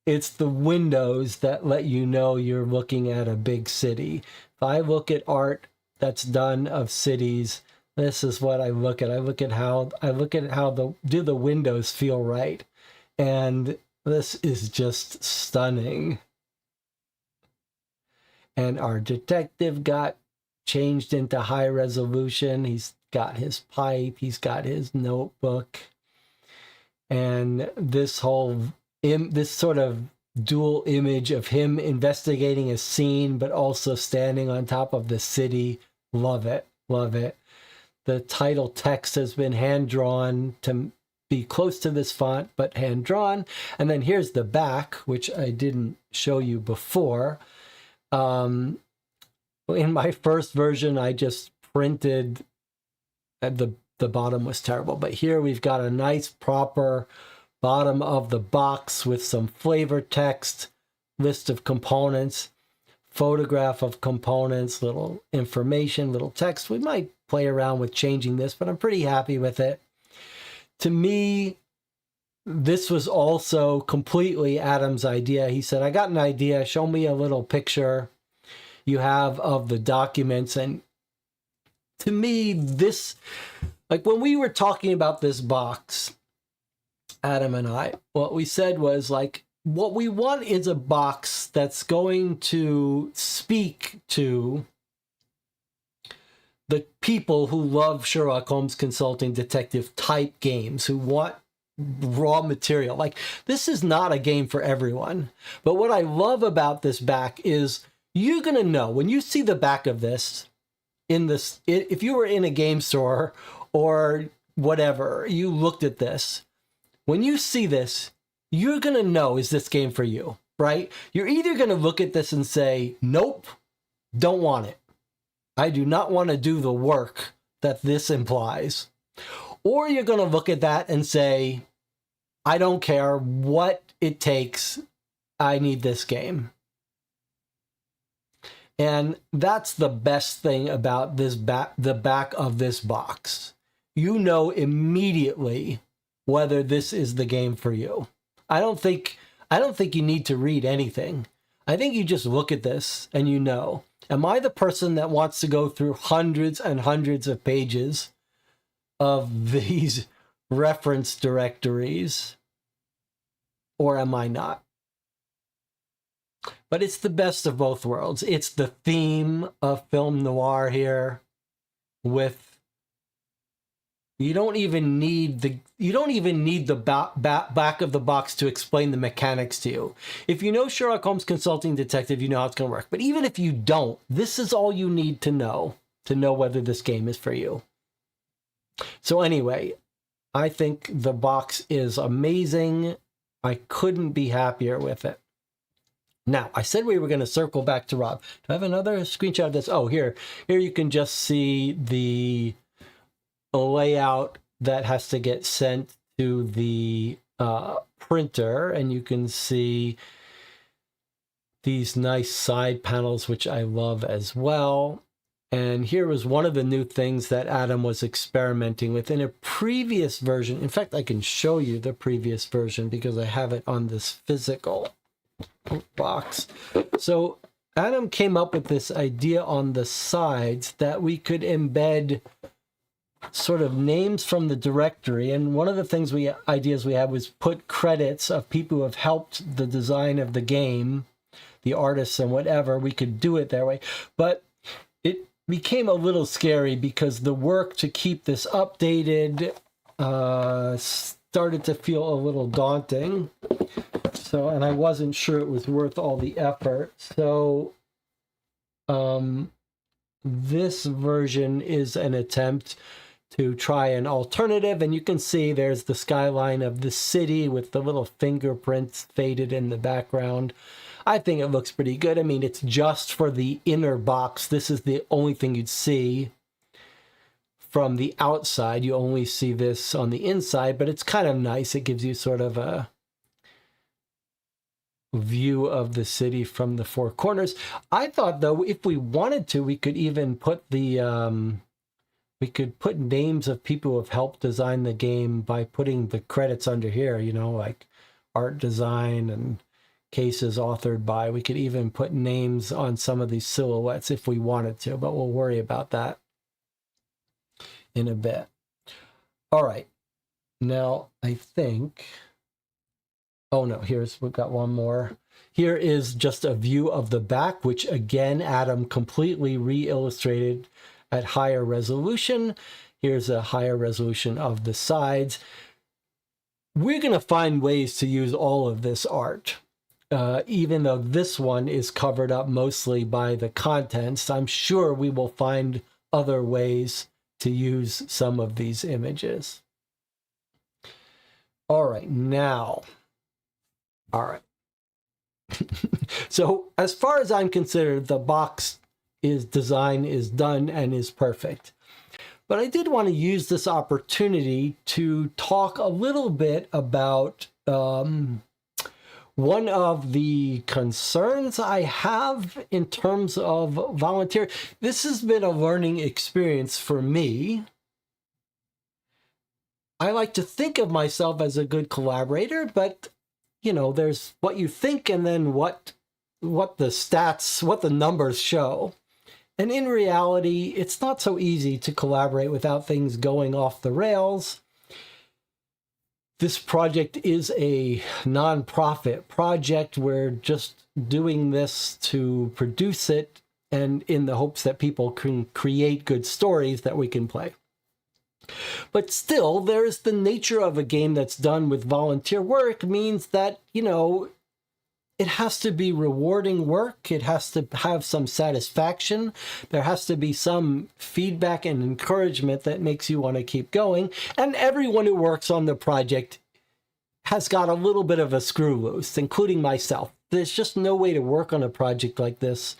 Speaker 1: it's the windows that let you know you're looking at a big city. If I look at art that's done of cities, this is what I look at. I look at how do the windows feel right? And this is just stunning. And our detective got changed into high resolution. He's got his pipe, he's got his notebook. And this sort of dual image of him investigating a scene, but also standing on top of the city. Love it, love it. The title text has been hand-drawn to be close to this font, but hand-drawn. And then here's the back, which I didn't show you before. In my first version, I just printed, the bottom was terrible, but here we've got a nice proper bottom of the box with some flavor text, list of components, photograph of components, little information, little text. We might play around with changing this, but I'm pretty happy with it. To me, this was also completely Adam's idea. He said, I got an idea, show me a little picture you have of the documents. And to me, this, like when we were talking about this box, Adam and I, what we said was like, what we want is a box that's going to speak to the people who love Sherlock Holmes consulting detective type games, who want raw material. Like, this is not a game for everyone. But what I love about this back is you're going to know when you see the back of this in this, if you were in a game store or whatever, you looked at this, when you see this, you're going to know, is this game for you, right? You're either going to look at this and say, nope, don't want it. I do not want to do the work that this implies. Or you're going to look at that and say, I don't care what it takes. I need this game. And that's the best thing about this the back of this box. You know immediately whether this is the game for you. I don't think you need to read anything. I think you just look at this and you know, am I the person that wants to go through hundreds and hundreds of pages of these reference directories, or am I not? But it's the best of both worlds. It's the theme of film noir here, with you don't even need the back of the box to explain the mechanics to you. If you know Sherlock Holmes Consulting Detective, you know how it's going to work. But even if you don't, this is all you need to know whether this game is for you. So anyway, I think the box is amazing. I couldn't be happier with it. Now, I said we were going to circle back to Rob. Do I have another screenshot of this? Oh, here you can just see the layout that has to get sent to the printer, and you can see these nice side panels, which I love as well. And here was one of the new things that Adam was experimenting with in a previous version. In fact, I can show you the previous version because I have it on this physical box. So Adam came up with this idea on the sides that we could embed sort of names from the directory. And one of the ideas we had was put credits of people who have helped the design of the game, the artists and whatever. We could do it that way. But it became a little scary because the work to keep this updated started to feel a little daunting. So, and I wasn't sure it was worth all the effort. So, this version is an attempt to try an alternative, and you can see there's the skyline of the city with the little fingerprints faded in the background. I think it looks pretty good. I mean, it's just for the inner box. This is the only thing you'd see from the outside. You only see this on the inside, but it's kind of nice. It gives you sort of a view of the city from the four corners. I thought, though, if we wanted to, we could even put the we could put names of people who have helped design the game by putting the credits under here, you know, like art design and cases authored by. We could even put names on some of these silhouettes if we wanted to, but we'll worry about that in a bit. All right. Now, I think... Oh, no, we've got one more. Here is just a view of the back, which, again, Adam completely re-illustrated at higher resolution. Here's a higher resolution of the sides. We're going to find ways to use all of this art. Even though this one is covered up mostly by the contents, I'm sure we will find other ways to use some of these images. All right, now... All right. So as far as I'm concerned, the box design is done and is perfect. But I did want to use this opportunity to talk a little bit about one of the concerns I have in terms of volunteer. This has been a learning experience for me. I like to think of myself as a good collaborator, but you know, there's what you think and then what the stats, what the numbers show. And in reality, it's not so easy to collaborate without things going off the rails. This project is a nonprofit project. We're just doing this to produce it and in the hopes that people can create good stories that we can play. But still, there's the nature of a game that's done with volunteer work means that, you know, it has to be rewarding work. It has to have some satisfaction. There has to be some feedback and encouragement that makes you want to keep going. And everyone who works on the project has got a little bit of a screw loose, including myself. There's just no way to work on a project like this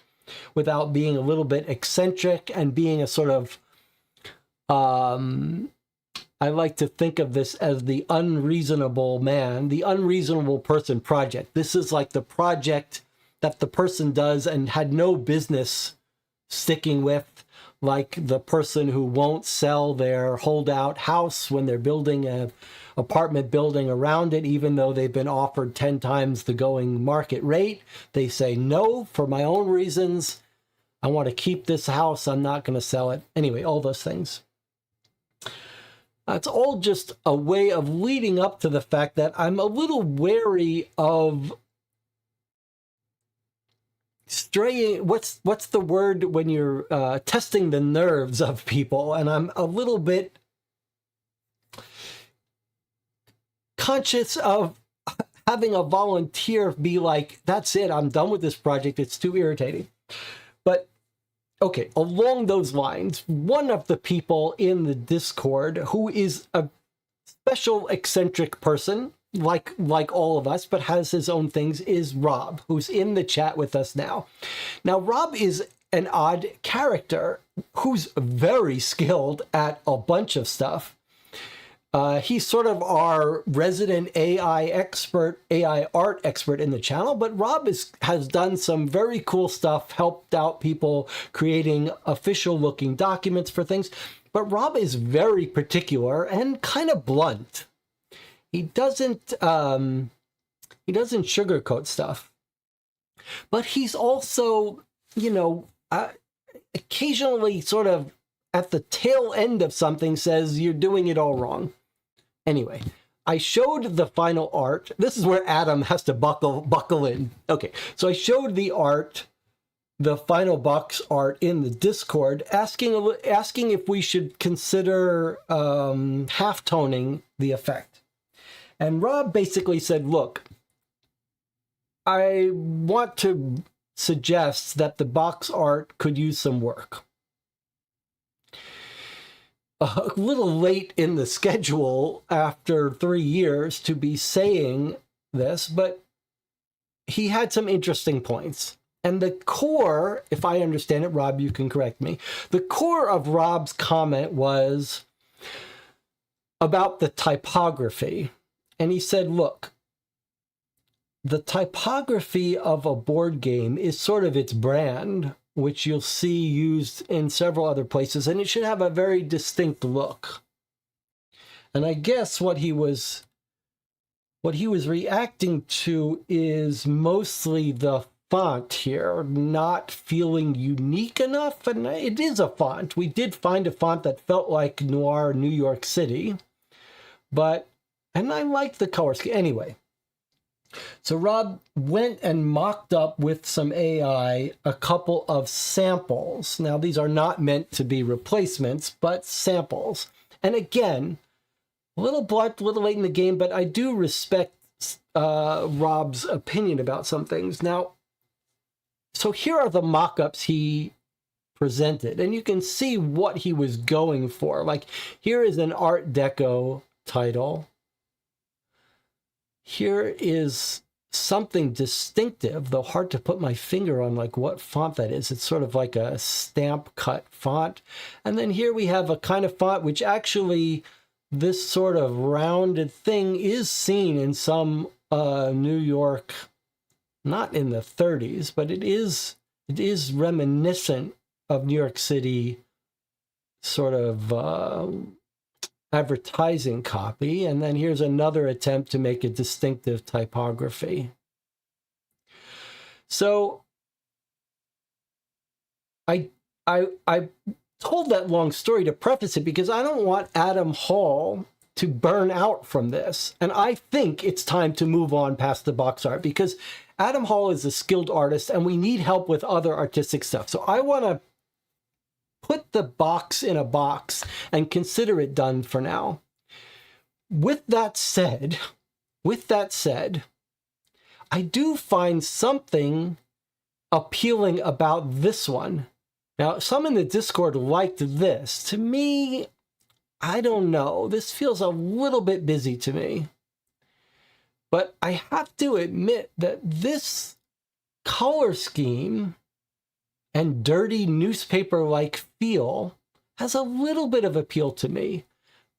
Speaker 1: without being a little bit eccentric and being a sort of I like to think of this as the unreasonable man, the unreasonable person project. This is like the project that the person does and had no business sticking with, like the person who won't sell their holdout house when they're building an apartment building around it, even though they've been offered 10 times the going market rate. They say, no, for my own reasons. I want to keep this house. I'm not going to sell it. Anyway, all those things. It's all just a way of leading up to the fact that I'm a little wary of straying. What's the word when you're testing the nerves of people? And I'm a little bit conscious of having a volunteer be like, that's it, I'm done with this project. It's too irritating. But okay, along those lines, one of the people in the Discord who is a special eccentric person, like all of us, but has his own things, is Rob, who's in the chat with us now. Now, Rob is an odd character who's very skilled at a bunch of stuff. He's sort of our resident AI art expert in the channel, but Rob has done some very cool stuff, helped out people creating official looking documents for things. But Rob is very particular and kind of blunt. He doesn't sugarcoat stuff. But he's also, you know, occasionally sort of at the tail end of something says, you're doing it all wrong. Anyway, I showed the final art. This is where Adam has to buckle in. Okay, so I showed the art the final box art in the Discord, asking if we should consider half-toning the effect. And Rob basically said, look, I want to suggest that the box art could use some work. A little late in the schedule after 3 years to be saying this, but he had some interesting points. And the core, if I understand it, Rob, you can correct me, the core of Rob's comment was about the typography. And he said, look, the typography of a board game is sort of its brand, which you'll see used in several other places, and it should have a very distinct look. And I guess what he was reacting to is mostly the font here, not feeling unique enough. And it is a font. We did find a font that felt like Noir New York City, and I liked the color scheme. Anyway, so Rob went and mocked up with some AI a couple of samples. Now, these are not meant to be replacements, but samples. And again, a little blunt, a little late in the game, but I do respect Rob's opinion about some things. Now, so here are the mock-ups he presented, and you can see what he was going for. Like, here is an Art Deco title. Here is something distinctive, though hard to put my finger on like what font that is. It's sort of like a stamp cut font. And then here we have a kind of font which actually, this sort of rounded thing is seen in some New York, not in the 30s, but it is reminiscent of New York City sort of advertising copy. And then here's another attempt to make a distinctive typography. So I told that long story to preface it because I don't want Adam Hall to burn out from this. And I think it's time to move on past the box art because Adam Hall is a skilled artist and we need help with other artistic stuff. So I want to put the box in a box and consider it done for now. With that said, I do find something appealing about this one. Now, some in the Discord liked this. To me, I don't know. This feels a little bit busy to me. But I have to admit that this color scheme and dirty newspaper-like feel has a little bit of appeal to me.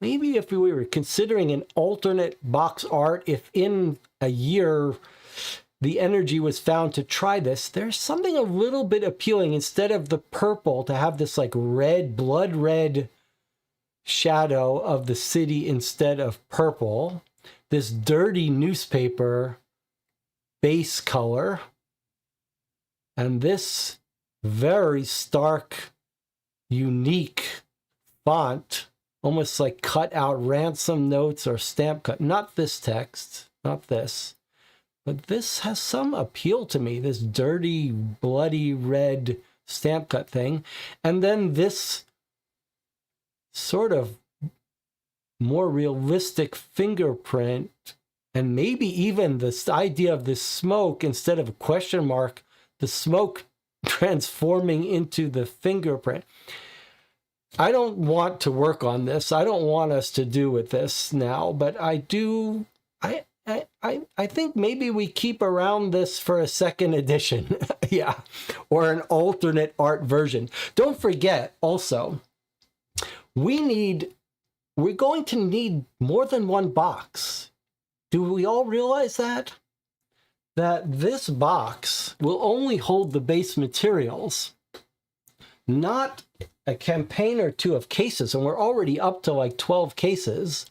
Speaker 1: Maybe if we were considering an alternate box art, if in a year the energy was found to try this, there's something a little bit appealing instead of the purple to have this like red, blood red shadow of the city instead of purple. This dirty newspaper base color. And this very stark, unique font, almost like cut out ransom notes or stamp cut. Not this text, not this. But this has some appeal to me, this dirty, bloody red stamp cut thing. And then this sort of more realistic fingerprint, and maybe even this idea of this smoke, instead of a question mark, the smoke transforming into the fingerprint. I don't want to work on this. I don't want us to do with this now, but I do. I think maybe we keep around this for a second edition. Yeah, or an alternate art version. Don't forget also, we're going to need more than one box. Do we all realize that? That this box will only hold the base materials, not a campaign or two of cases, and we're already up to like 12 cases.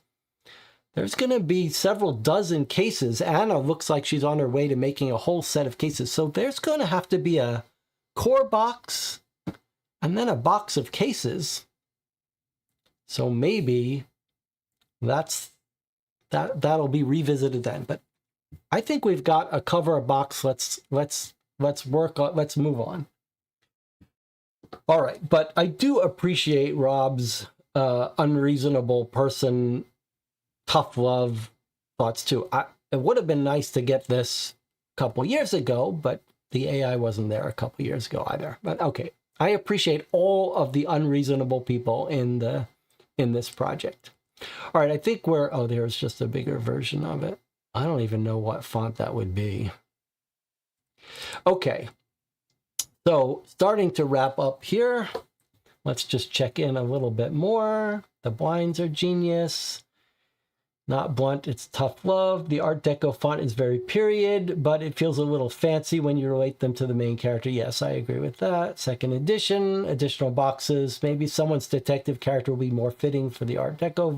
Speaker 1: There's going to be several dozen cases. Anna looks like she's on her way to making a whole set of cases. So there's going to have to be a core box and then a box of cases. So maybe that'll be revisited then. But I think we've got a cover a box. Let's move on. All right, but I do appreciate Rob's unreasonable person, tough love thoughts too. It would have been nice to get this a couple years ago, but the AI wasn't there a couple years ago either. But okay, I appreciate all of the unreasonable people in this project. All right, I think there's just a bigger version of it. I don't even know what font that would be. Okay, so starting to wrap up here. Let's just check in a little bit more. The blinds are genius. Not blunt, it's tough love. The Art Deco font is very period, but it feels a little fancy when you relate them to the main character. Yes, I agree with that. Second edition, additional boxes. Maybe someone's detective character will be more fitting for the Art Deco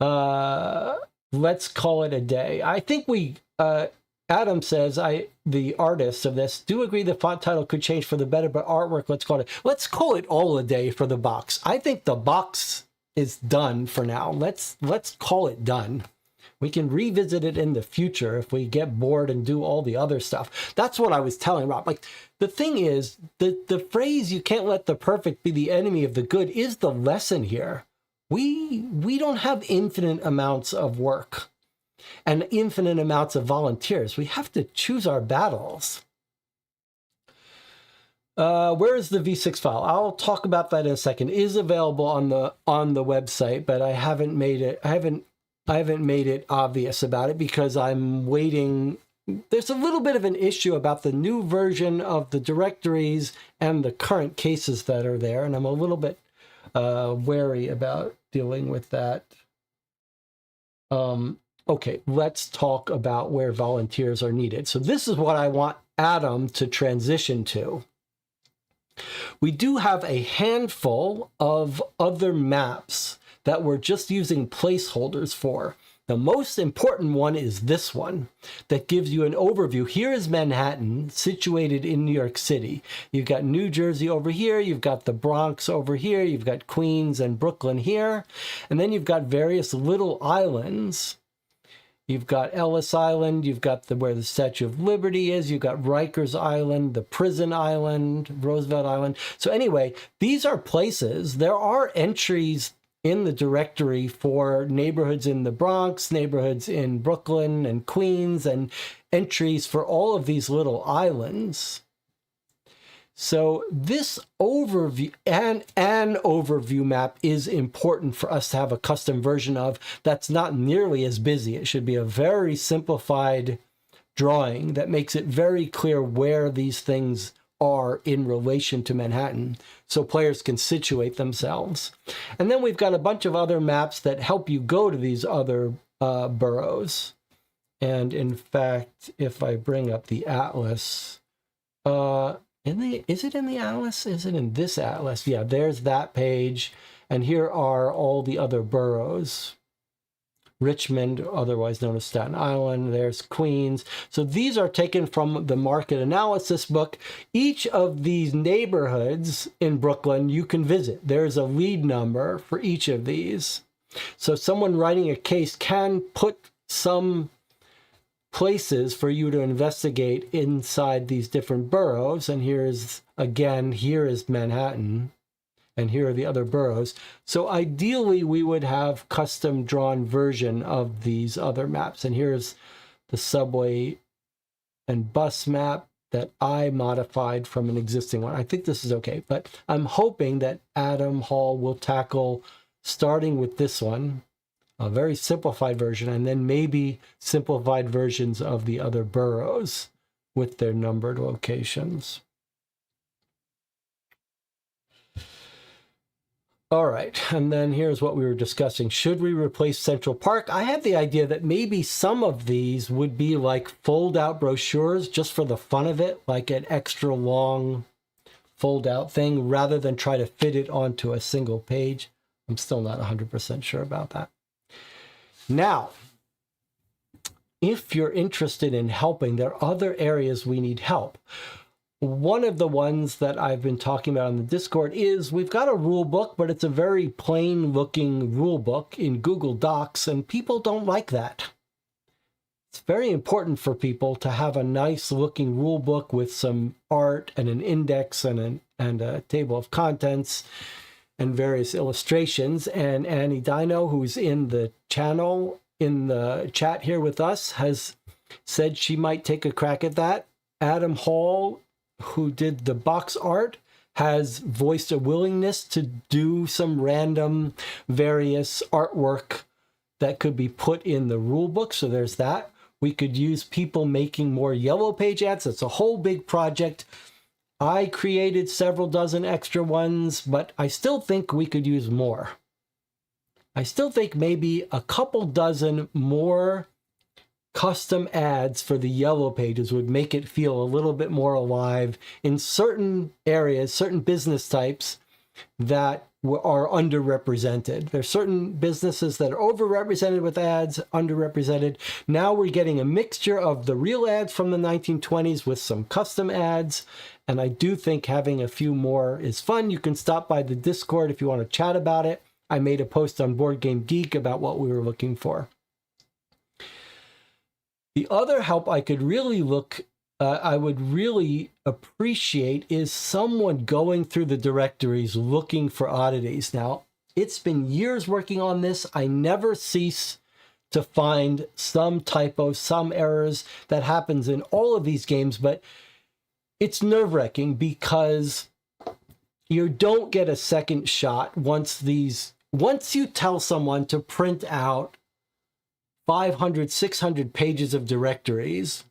Speaker 1: vibe. Let's call it a day. I think Adam says, the artist of this, do agree the font title could change for the better, but artwork, let's call it all a day for the box. I think the box is done for now. Let's call it done. We can revisit it in the future if we get bored and do all the other stuff. That's what I was telling Rob. Like, the thing is, the phrase, you can't let the perfect be the enemy of the good, is the lesson here. We don't have infinite amounts of work and infinite amounts of volunteers. We have to choose our battles. Where is the V6 file? I'll talk about that in a second. It is available on the website, but I haven't made it obvious about it because I'm waiting. There's a little bit of an issue about the new version of the directories and the current cases that are there, and I'm a little bit wary about dealing with that. Okay, let's talk about where volunteers are needed. So this is what I want Adam to transition to. We do have a handful of other maps that we're just using placeholders for. The most important one is this one that gives you an overview. Here is Manhattan, situated in New York City. You've got New Jersey over here. You've got the Bronx over here. You've got Queens and Brooklyn here. And then you've got various little islands. You've got Ellis Island, you've got where the Statue of Liberty is, you've got Rikers Island, the Prison Island, Roosevelt Island. So anyway, these are places. There are entries in the directory for neighborhoods in the Bronx, neighborhoods in Brooklyn and Queens, and entries for all of these little islands. So this overview and an overview map is important for us to have a custom version of that's not nearly as busy. It should be a very simplified drawing that makes it very clear where these things are in relation to Manhattan so players can situate themselves. And then we've got a bunch of other maps that help you go to these other boroughs. And in fact, if I bring up the atlas, is it in the atlas? Is it in this atlas? Yeah, there's that page. And here are all the other boroughs. Richmond, otherwise known as Staten Island. There's Queens. So these are taken from the market analysis book. Each of these neighborhoods in Brooklyn you can visit. There's a lead number for each of these. So someone writing a case can put some places for you to investigate inside these different boroughs. And here is Manhattan, and here are the other boroughs. So ideally, we would have custom drawn version of these other maps. And here's the subway and bus map that I modified from an existing one. I think this is okay, but I'm hoping that Adam Hall will tackle starting with this one, a very simplified version, and then maybe simplified versions of the other boroughs with their numbered locations. All right, and then here's what we were discussing. Should we replace Central Park? I had the idea that maybe some of these would be like fold-out brochures just for the fun of it, like an extra long fold-out thing, rather than try to fit it onto a single page. I'm still not 100% sure about that. Now, if you're interested in helping, there are other areas we need help. One of the ones that I've been talking about on the Discord is we've got a rule book, but it's a very plain looking rule book in Google Docs, and people don't like that. it's very important for people to have a nice looking rule book with some art and an index and a table of contents and various illustrations. And Annie Dino, who's in the channel, in the chat here with us, has said she might take a crack at that. Adam Hall, who did the box art, has voiced a willingness to do some random various artwork that could be put in the rule book. So there's that. We could use people making more yellow page ads. It's a whole big project. I created several dozen extra ones, but I still think we could use more. I still think maybe a couple dozen more custom ads for the yellow pages would make it feel a little bit more alive in certain areas, certain business types that are underrepresented. There's certain businesses that are overrepresented with ads, underrepresented. Now we're getting a mixture of the real ads from the 1920s with some custom ads. And I do think having a few more is fun. You can stop by the Discord if you want to chat about it. I made a post on Board Game Geek about what we were looking for. The other help I could really I would really appreciate is someone going through the directories looking for oddities. Now, it's been years working on this. I never cease to find some typos, some errors that happens in all of these games, but it's nerve-wracking because you don't get a second shot once you tell someone to print out 500, 600 pages of directories,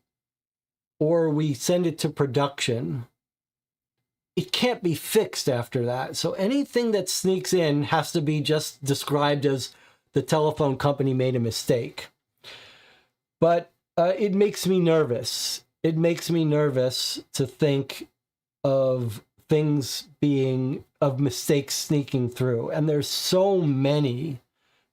Speaker 1: or we send it to production, it can't be fixed after that. So anything that sneaks in has to be just described as the telephone company made a mistake. But it makes me nervous. It makes me nervous to think of mistakes sneaking through. And there's so many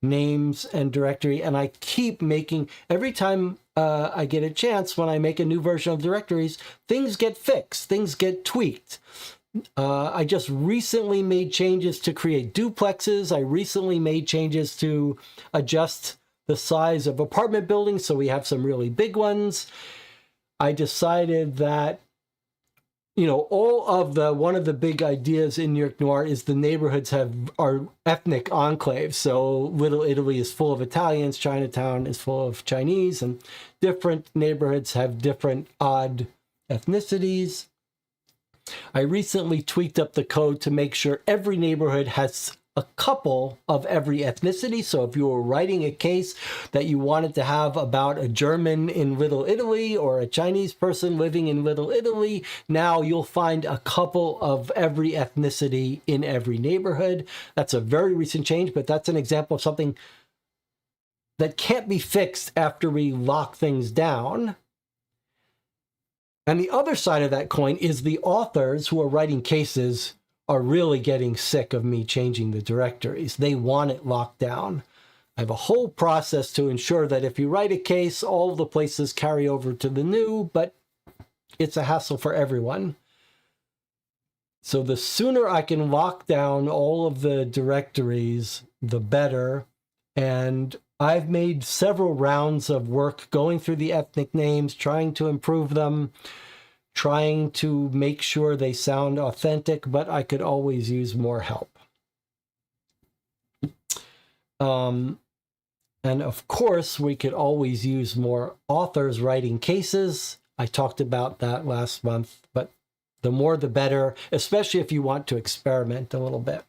Speaker 1: names and directory, and I keep making, every time I get a chance, when I make a new version of directories, things get fixed, things get tweaked. I just recently made changes to create duplexes. I recently made changes to adjust the size of apartment buildings, so we have some really big ones. I decided that, one of the big ideas in New York Noir is the neighborhoods are ethnic enclaves. So Little Italy is full of Italians, Chinatown is full of Chinese, and different neighborhoods have different odd ethnicities. I recently tweaked up the code to make sure every neighborhood has a couple of every ethnicity. So if you were writing a case that you wanted to have about a German in Little Italy or a Chinese person living in Little Italy, now you'll find a couple of every ethnicity in every neighborhood. That's a very recent change, but that's an example of something that can't be fixed after we lock things down. And the other side of that coin is the authors who are writing cases are really getting sick of me changing the directories. They want it locked down. I have a whole process to ensure that if you write a case, all the places carry over to the new, but it's a hassle for everyone. So the sooner I can lock down all of the directories, the better. And I've made several rounds of work going through the ethnic names, trying to improve them, trying to make sure they sound authentic, but I could always use more help. And of course, we could always use more authors writing cases. I talked about that last month, but the more the better, especially if you want to experiment a little bit.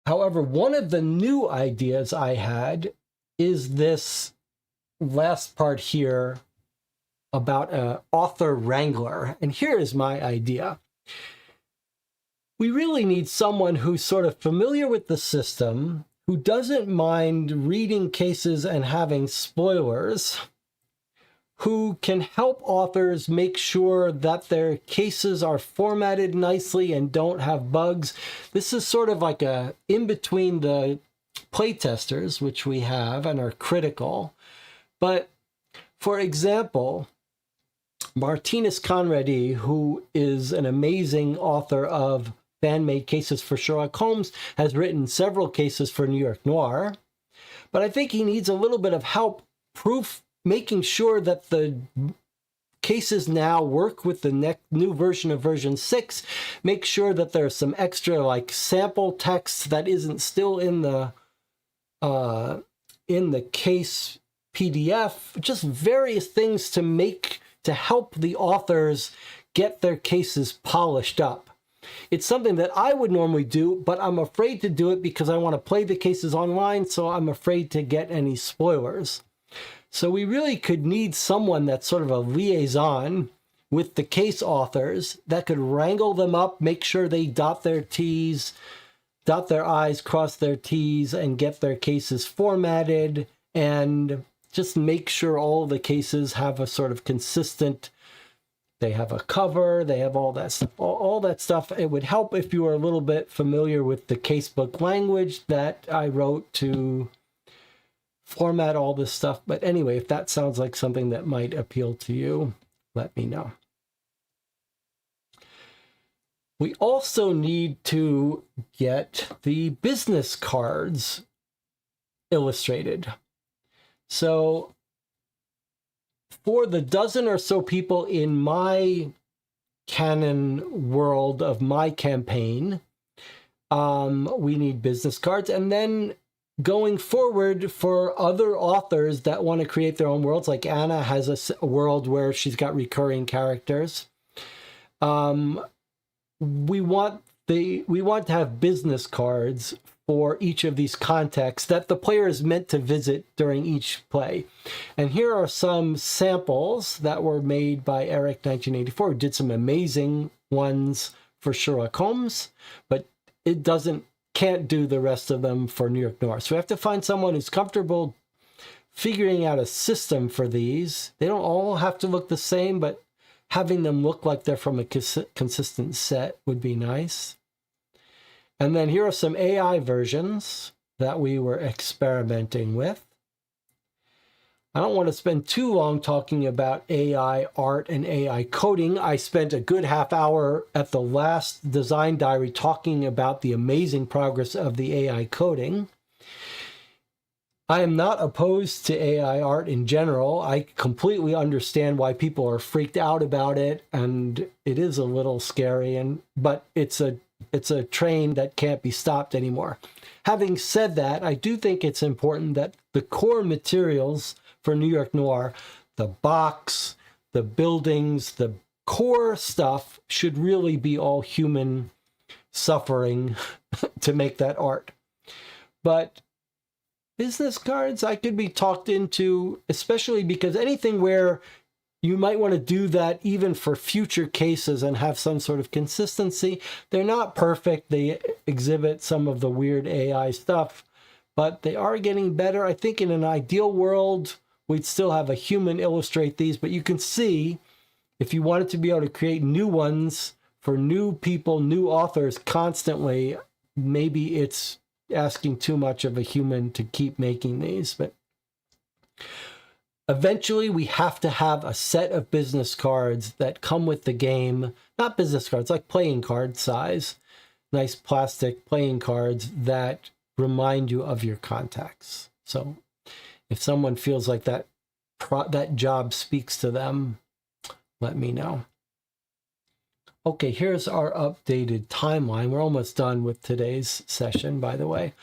Speaker 1: However, one of the new ideas I had is this last part here about an author wrangler. And here is my idea. We really need someone who's sort of familiar with the system, who doesn't mind reading cases and having spoilers, who can help authors make sure that their cases are formatted nicely and don't have bugs. This is sort of like a in between the playtesters, which we have and are critical. But for example, Martinez Conradi, who is an amazing author of fan-made cases for Sherlock Holmes, has written several cases for New York Noir. But I think he needs a little bit of help making sure that the cases now work with the new version of version 6. Make sure that there's some extra like sample text that isn't still in the case PDF. Just various things to help the authors get their cases polished up. It's something that I would normally do, but I'm afraid to do it because I want to play the cases online, so I'm afraid to get any spoilers. So we really could need someone that's sort of a liaison with the case authors that could wrangle them up, make sure they dot their T's, dot their I's, cross their T's, and get their cases formatted, and just make sure all the cases have a sort of consistent, they have a cover, they have all that stuff. All that stuff. It would help if you were a little bit familiar with the casebook language that I wrote to format all this stuff. But anyway, if that sounds like something that might appeal to you, let me know. We also need to get the business cards illustrated. So for the dozen or so people in my canon world of my campaign, we need business cards. And then going forward, for other authors that want to create their own worlds, like Anna has a world where she's got recurring characters. We want to have business cards for each of these contexts that the player is meant to visit during each play. And here are some samples that were made by Eric 1984, who did some amazing ones for Sherlock Holmes, but it can't do the rest of them for New York Noir. So we have to find someone who's comfortable figuring out a system for these. They don't all have to look the same, but having them look like they're from a consistent set would be nice. And then here are some AI versions that we were experimenting with. I don't want to spend too long talking about AI art and AI coding. I spent a good half hour at the last design diary talking about the amazing progress of the AI coding. I am not opposed to AI art in general. I completely understand why people are freaked out about it, and it is a little scary, but it's a train that can't be stopped anymore. Having said that, I do think it's important that the core materials for New York Noir, the box, the buildings, the core stuff should really be all human suffering to make that art. But business cards, I could be talked into, especially because anything where you might want to do that even for future cases and have some sort of consistency. They're not perfect. They exhibit some of the weird AI stuff, but they are getting better. I think in an ideal world, we'd still have a human illustrate these, but you can see if you wanted to be able to create new ones for new people, new authors constantly, maybe it's asking too much of a human to keep making these. But eventually we have to have a set of business cards that come with the game, not business cards, like playing card size, nice plastic playing cards that remind you of your contacts. So if someone feels like that job speaks to them, let me know. Okay, here's our updated timeline. We're almost done with today's session, by the way.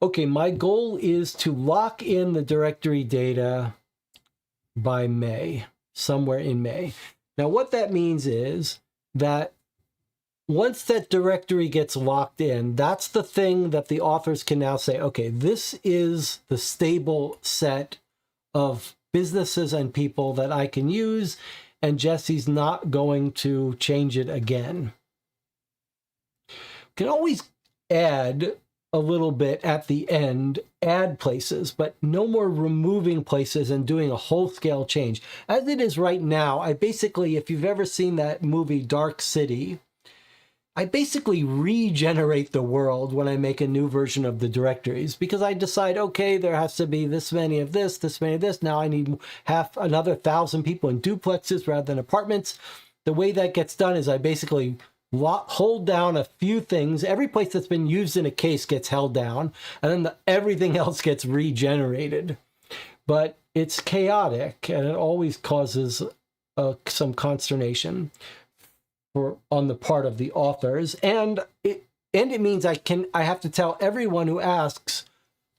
Speaker 1: Okay, my goal is to lock in the directory data by May, somewhere in May. Now, what that means is that once that directory gets locked in, that's the thing that the authors can now say, okay, this is the stable set of businesses and people that I can use, and Jesse's not going to change it again. You can always add a little bit at the end, add places, but no more removing places and doing a whole-scale change. As it is right now, I basically, if you've ever seen that movie Dark City, I basically regenerate the world when I make a new version of the directories, because I decide, okay, there has to be this many of this many of this. Now I need another 1,000 people in duplexes rather than apartments. The way that gets done is I basically hold down a few things. Every place that's been used in a case gets held down, and then everything else gets regenerated. But it's chaotic, and it always causes some consternation on the part of the authors, and it means I have to tell everyone who asks,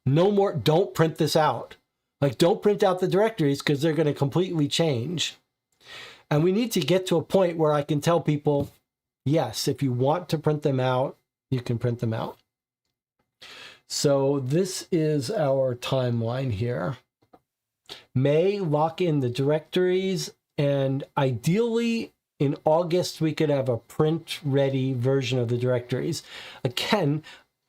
Speaker 1: no more, don't print this out. Like, don't print out the directories because they're going to completely change. And we need to get to a point where I can tell people, yes, if you want to print them out, you can print them out. So this is our timeline here. May, lock in the directories, and ideally in August we could have a print-ready version of the directories. Again,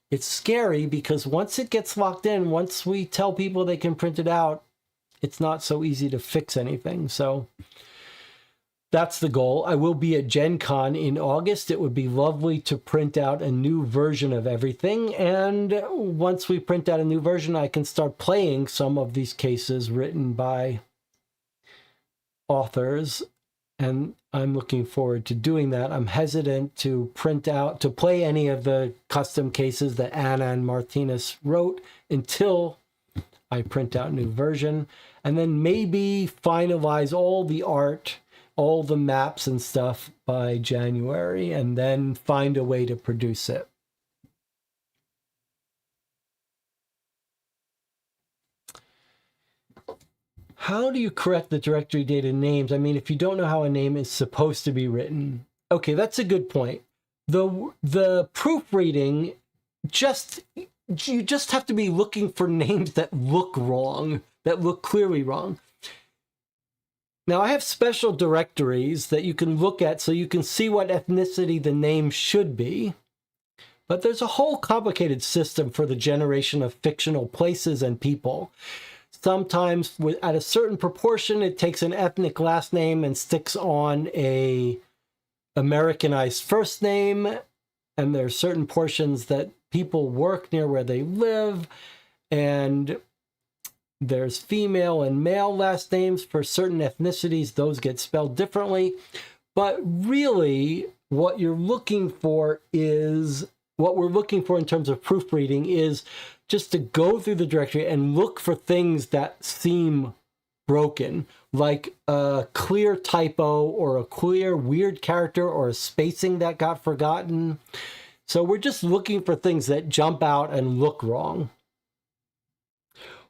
Speaker 1: it's scary because once it gets locked in, once we tell people they can print it out, it's not so easy to fix anything. So that's the goal. I will be at Gen Con in August. It would be lovely to print out a new version of everything. And once we print out a new version, I can start playing some of these cases written by authors. And I'm looking forward to doing that. I'm hesitant to play any of the custom cases that Anna and Martinez wrote until I print out a new version. And then maybe finalize all the art, all the maps and stuff by January, and then find a way to produce it. How do you correct the directory data names? I mean, if you don't know how a name is supposed to be written. Okay, that's a good point. The proofreading, you just have to be looking for names that look wrong, that look clearly wrong. Now, I have special directories that you can look at so you can see what ethnicity the name should be. But there's a whole complicated system for the generation of fictional places and people. Sometimes, at a certain proportion, it takes an ethnic last name and sticks on a Americanized first name. And there are certain portions that people work near where they live. And there's female and male last names for certain ethnicities. Those get spelled differently. But really, what we're looking for in terms of proofreading is just to go through the directory and look for things that seem broken, like a clear typo or a clear weird character or a spacing that got forgotten. So we're just looking for things that jump out and look wrong.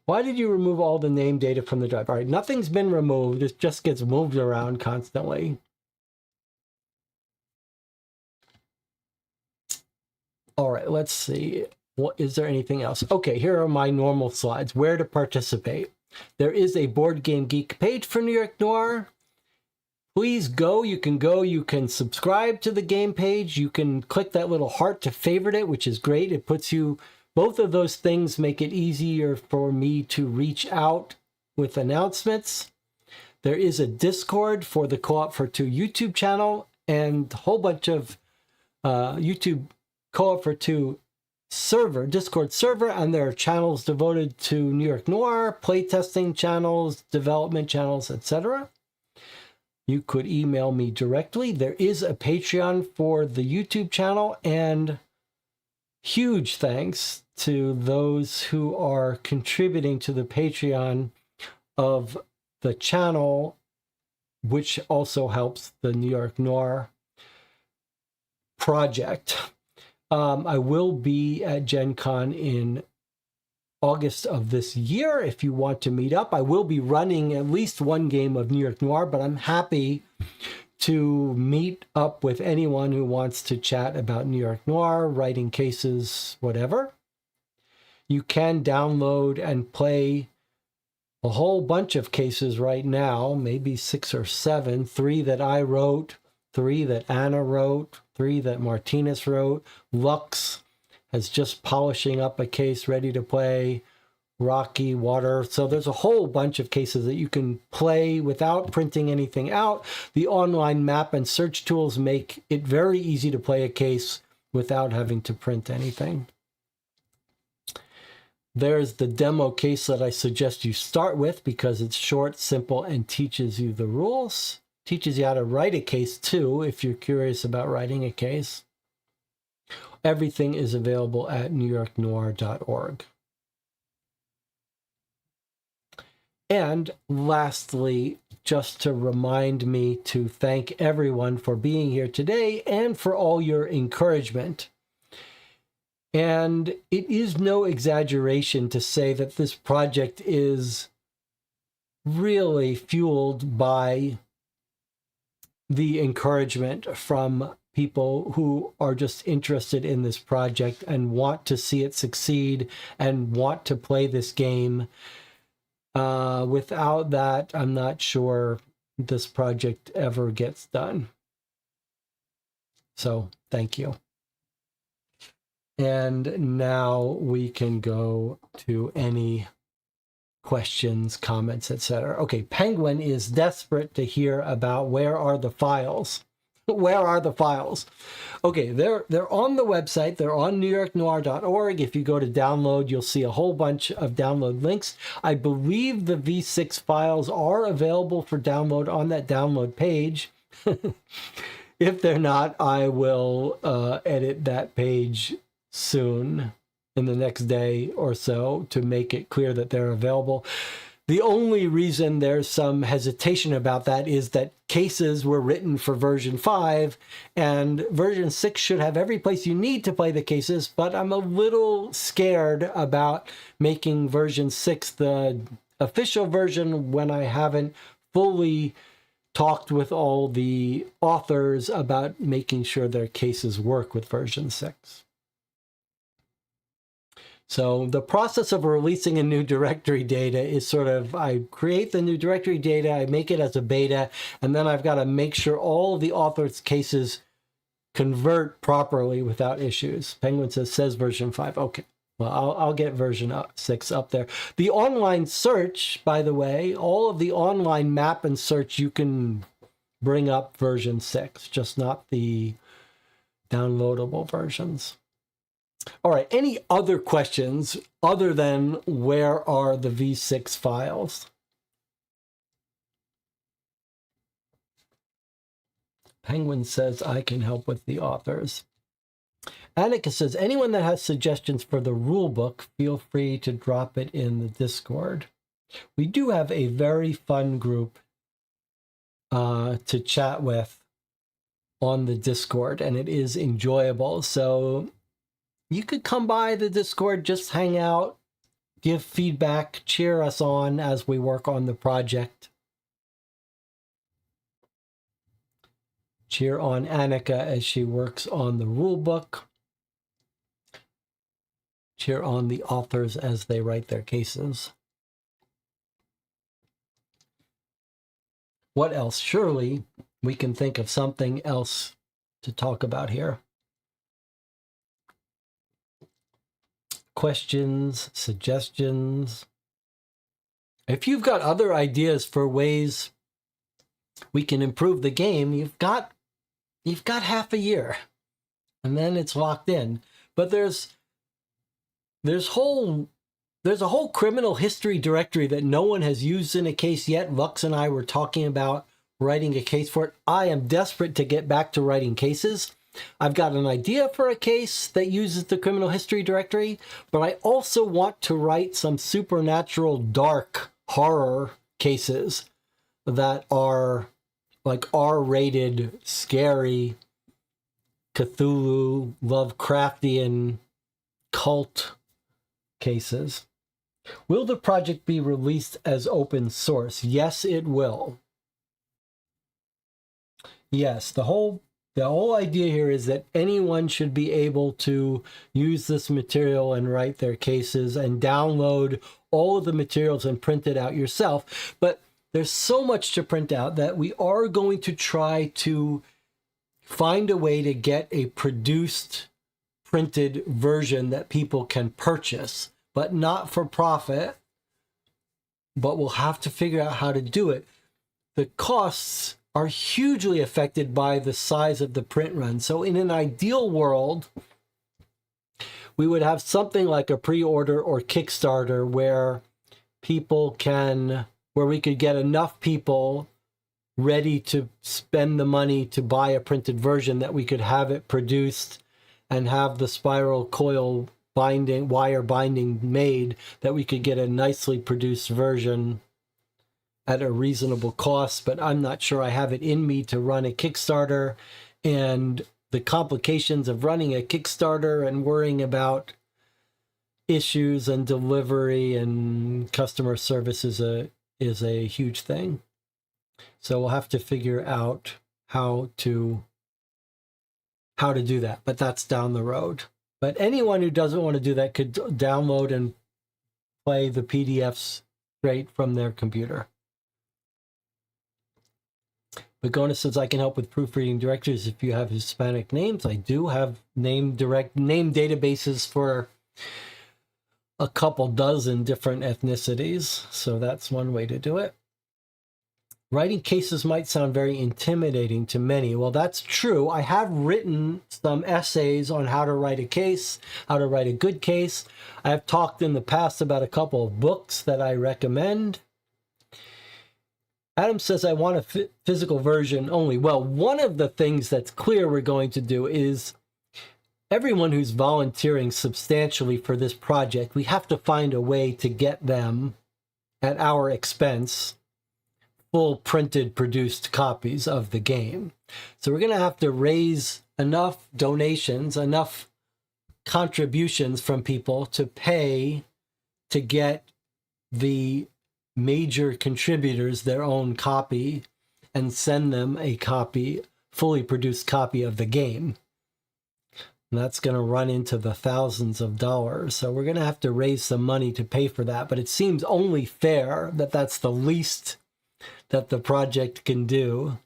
Speaker 1: Why did you remove all the name data from the drive? All right, nothing's been removed. It just gets moved around constantly. All right, let's see. Is there anything else? Okay, here are my normal slides. Where to participate. There is a Board Game Geek page for New York Noir. Please go. You can subscribe to the game page. You can click that little heart to favorite it, which is great. It puts you, both of those things make it easier for me to reach out with announcements. There is a Discord for the Co-op for Two YouTube channel and a whole bunch of YouTube Co-op for Two Discord server, and there are channels devoted to New York Noir, playtesting channels, development channels, etc. You could email me directly. There is a Patreon for the YouTube channel, and huge thanks to those who are contributing to the Patreon of the channel, which also helps the New York Noir project. I will be at Gen Con in August of this year if you want to meet up. I will be running at least one game of New York Noir, but I'm happy to meet up with anyone who wants to chat about New York Noir, writing cases, whatever. You can download and play a whole bunch of cases right now, maybe 6 or 7, 3 that I wrote, 3 that Anna wrote, 3 that Martinez wrote. Lux is just polishing up a case ready to play. Rocky, Water. So there's a whole bunch of cases that you can play without printing anything out. The online map and search tools make it very easy to play a case without having to print anything. There's the demo case that I suggest you start with because it's short, simple, and teaches you the rules. Teaches you how to write a case too, if you're curious about writing a case. Everything is available at newyorknoir.org. And lastly, just to remind me to thank everyone for being here today and for all your encouragement. And it is no exaggeration to say that this project is really fueled by the encouragement from people who are just interested in this project and want to see it succeed and want to play this game. Without that, I'm not sure this project ever gets done. So thank you. And now we can go to any questions, comments, etc. Okay, Penguin is desperate to hear about where are the files. Where are the files? Okay, they're on the website. They're on newyorknoir.org. If you go to download, you'll see a whole bunch of download links. I believe the V6 files are available for download on that download page. If they're not, I will edit that page soon, in the next day or so, to make it clear that they're available. The only reason there's some hesitation about that is that cases were written for version 5, and version 6 should have every place you need to play the cases, but I'm a little scared about making version 6 the official version when I haven't fully talked with all the authors about making sure their cases work with version 6. So the process of releasing a new directory data is sort of, I create the new directory data, I make it as a beta, and then I've got to make sure all of the authors' cases convert properly without issues. Penguin says version 5. Okay, well, I'll get version 6 up there. The online search, by the way, all of the online map and search, you can bring up version 6, just not the downloadable versions. All right, any other questions other than where are the V6 files? Penguin says I can help with the authors. Annika says, anyone that has suggestions for the rule book, feel free to drop it in the Discord. We do have a very fun group to chat with on the Discord, and it is enjoyable. So you could come by the Discord, just hang out, give feedback, cheer us on as we work on the project. Cheer on Annika as she works on the rule book. Cheer on the authors as they write their cases. What else? Surely we can think of something else to talk about here. Questions, suggestions. If you've got other ideas for ways we can improve the game, you've got half a year, and then it's locked in. But there's a whole criminal history directory that no one has used in a case yet. Lux and I were talking about writing a case for it. I am desperate to get back to writing cases. I've got an idea for a case that uses the criminal history directory, but I also want to write some supernatural dark horror cases that are like R-rated, scary, Cthulhu, Lovecraftian, cult cases. Will the project be released as open source? Yes, it will. Yes, the whole idea here is that anyone should be able to use this material and write their cases and download all of the materials and print it out yourself. But there's so much to print out that we are going to try to find a way to get a produced, printed version that people can purchase, but not for profit. But we'll have to figure out how to do it. The costs are hugely affected by the size of the print run. So in an ideal world, we would have something like a pre-order or Kickstarter where we could get enough people ready to spend the money to buy a printed version that we could have it produced and have the spiral coil wire binding made, that we could get a nicely produced version at a reasonable cost, but I'm not sure I have it in me to run a Kickstarter, and the complications of running a Kickstarter and worrying about issues and delivery and customer service is a huge thing. So we'll have to figure out how to do that, but that's down the road. But anyone who doesn't want to do that could download and play the PDFs straight from their computer. Begona says, I can help with proofreading directories if you have Hispanic names. I do have name databases for a couple dozen different ethnicities, so that's one way to do it. Writing cases might sound very intimidating to many. Well, that's true. I have written some essays on how to write a case, how to write a good case. I have talked in the past about a couple of books that I recommend. Adam says, I want a physical version only. Well, one of the things that's clear we're going to do is everyone who's volunteering substantially for this project, we have to find a way to get them at our expense full printed produced copies of the game. So we're going to have to raise enough donations, enough contributions from people to pay to get the major contributors their own copy and send them a copy, fully produced copy of the game. And that's going to run into the thousands of dollars. So we're going to have to raise some money to pay for that. But it seems only fair that that's the least that the project can do,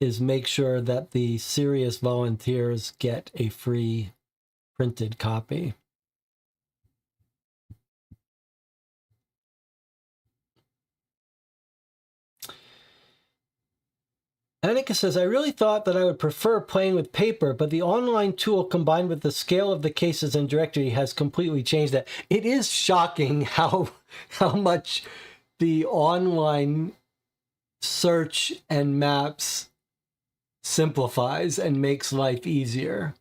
Speaker 1: is make sure that the serious volunteers get a free printed copy. Annika says, I really thought that I would prefer playing with paper, but the online tool combined with the scale of the cases and directory has completely changed that. It is shocking how much the online search and maps simplifies and makes life easier.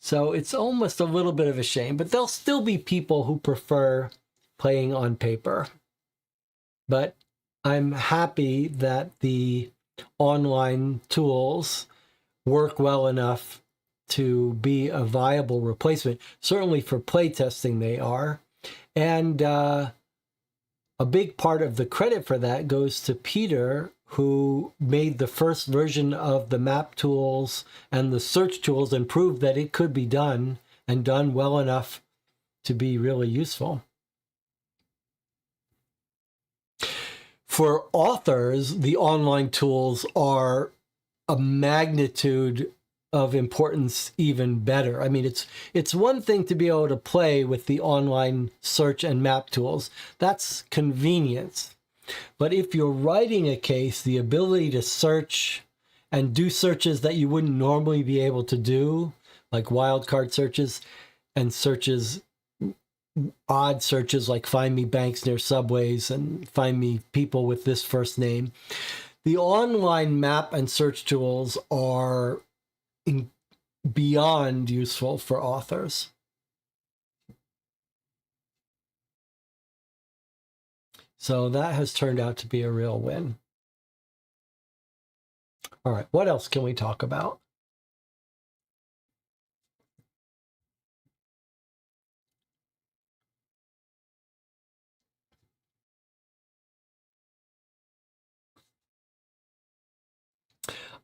Speaker 1: So it's almost a little bit of a shame, but there'll still be people who prefer playing on paper. But I'm happy that the online tools work well enough to be a viable replacement. Certainly for playtesting they are. And a big part of the credit for that goes to Peter, who made the first version of the map tools and the search tools and proved that it could be done and done well enough to be really useful. For authors, the online tools are a magnitude of importance even better. I mean, it's one thing to be able to play with the online search and map tools. That's convenience. But if you're writing a case, the ability to search and do searches that you wouldn't normally be able to do, like wildcard searches and searches, odd searches like find me banks near subways and find me people with this first name. The online map and search tools are beyond useful for authors. So that has turned out to be a real win. All right, what else can we talk about?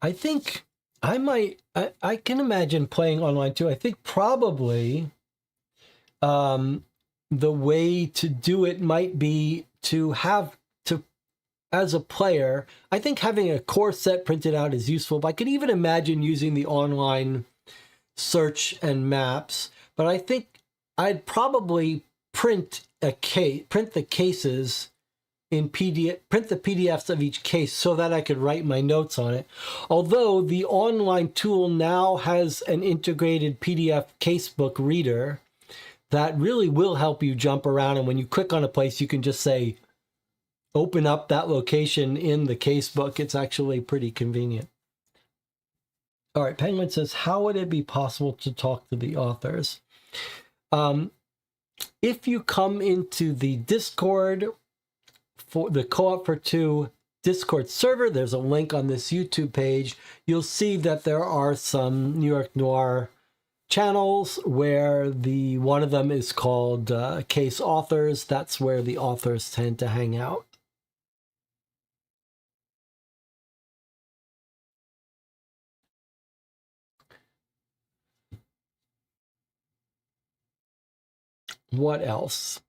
Speaker 1: I think I can imagine playing online too. I think probably the way to do it might be to as a player, I think having a core set printed out is useful, but I could even imagine using the online search and maps. But I think I'd probably print the cases in PDF, print the PDFs of each case so that I could write my notes on it. Although the online tool now has an integrated PDF casebook reader that really will help you jump around. And when you click on a place, you can just say, open up that location in the casebook. It's actually pretty convenient. All right, Penguin says, how would it be possible to talk to the authors? If you come into the Discord for the Co-op for Two Discord server. There's a link on this YouTube page. You'll see that there are some New York Noir channels where one of them is called Case Authors. That's where the authors tend to hang out. What else?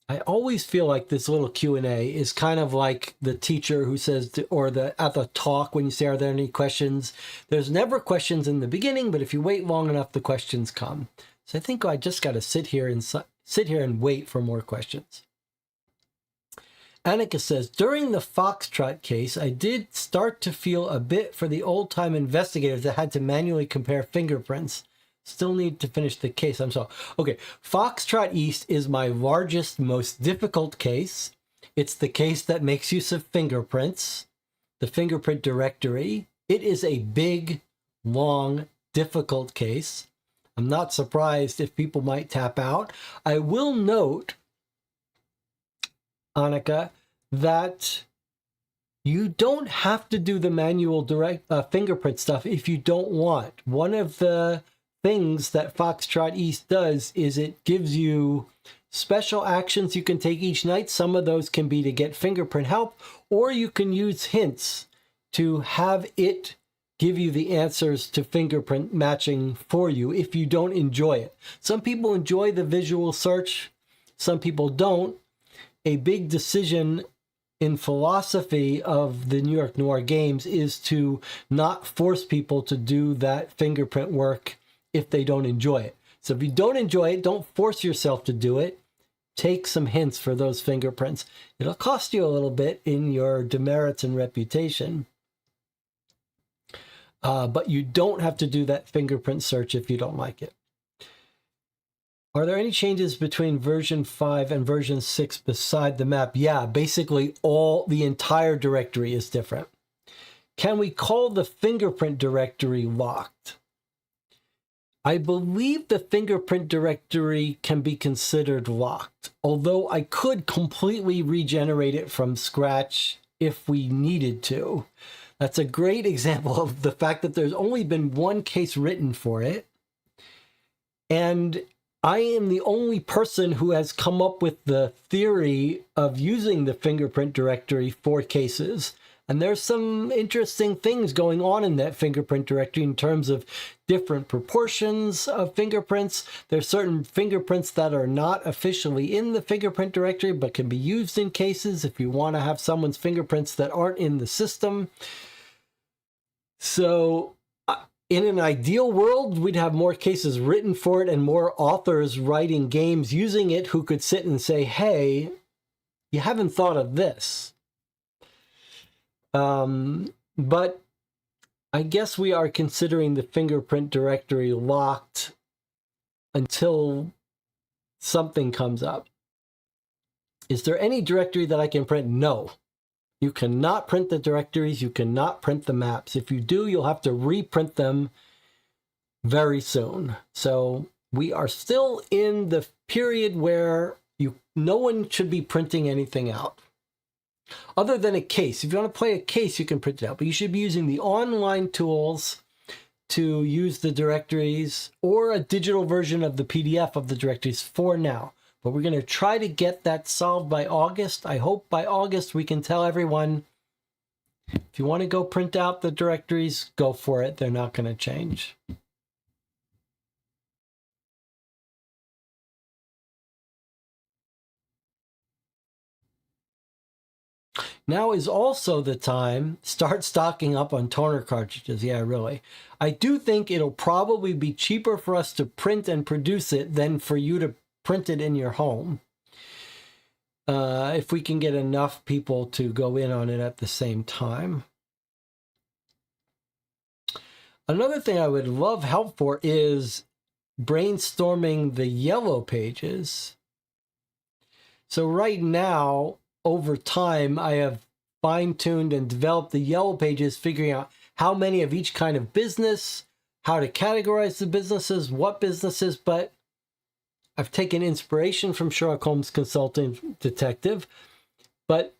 Speaker 1: I always feel like this little Q&A is kind of like the teacher who says, or at the talk when you say, are there any questions? There's never questions in the beginning, but if you wait long enough, the questions come. So I think I just got to sit here and wait for more questions. Annika says, during the Foxtrot case, I did start to feel a bit for the old-time investigators that had to manually compare fingerprints. Still need to finish the case. I'm sorry. Okay, Foxtrot East is my largest, most difficult case. It's the case that makes use of fingerprints, the fingerprint directory. It is a big, long, difficult case. I'm not surprised if people might tap out. I will note, Annika, that you don't have to do the manual fingerprint stuff if you don't want. One of the things that Foxtrot East does is it gives you special actions you can take each night. Some of those can be to get fingerprint help, or you can use hints to have it give you the answers to fingerprint matching for you if you don't enjoy it. Some people enjoy the visual search, some people don't. A big decision in philosophy of the New York Noir games is to not force people to do that fingerprint work if they don't enjoy it. So if you don't enjoy it, don't force yourself to do it. Take some hints for those fingerprints. It'll cost you a little bit in your demerits and reputation. But you don't have to do that fingerprint search if you don't like it. Are there any changes between version 5 and version 6 beside the map? Yeah, basically the entire directory is different. Can we call the fingerprint directory locked? I believe the fingerprint directory can be considered locked, although I could completely regenerate it from scratch if we needed to. That's a great example of the fact that there's only been one case written for it, and I am the only person who has come up with the theory of using the fingerprint directory for cases. And there's some interesting things going on in that fingerprint directory in terms of different proportions of fingerprints. There's certain fingerprints that are not officially in the fingerprint directory, but can be used in cases if you want to have someone's fingerprints that aren't in the system. So in an ideal world, we'd have more cases written for it and more authors writing games using it who could sit and say, hey, you haven't thought of this. But I guess we are considering the fingerprint directory locked until something comes up. Is there any directory that I can print? No. You cannot print the directories. You cannot print the maps. If you do, you'll have to reprint them very soon. So we are still in the period where no one should be printing anything out. Other than a case. If you want to play a case, you can print it out. But you should be using the online tools to use the directories or a digital version of the PDF of the directories for now. But we're going to try to get that solved by August. I hope by August we can tell everyone, if you want to go print out the directories, go for it. They're not going to change. Now is also the time, start stocking up on toner cartridges. Yeah, really. I do think it'll probably be cheaper for us to print and produce it than for you to print it in your home. If we can get enough people to go in on it at the same time. Another thing I would love help for is brainstorming the yellow pages. So right now, over time, I have fine-tuned and developed the yellow pages, figuring out how many of each kind of business, how to categorize the businesses, what businesses, but I've taken inspiration from Sherlock Holmes Consulting Detective, but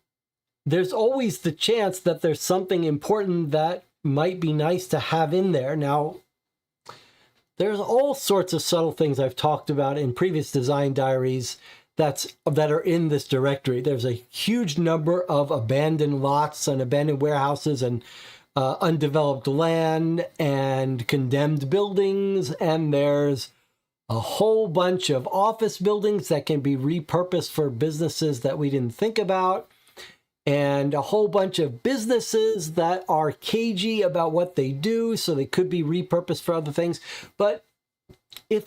Speaker 1: there's always the chance that there's something important that might be nice to have in there. Now, there's all sorts of subtle things I've talked about in previous design diaries that are in this directory. There's a huge number of abandoned lots and abandoned warehouses and undeveloped land and condemned buildings. And there's a whole bunch of office buildings that can be repurposed for businesses that we didn't think about. And a whole bunch of businesses that are cagey about what they do, so they could be repurposed for other things. But if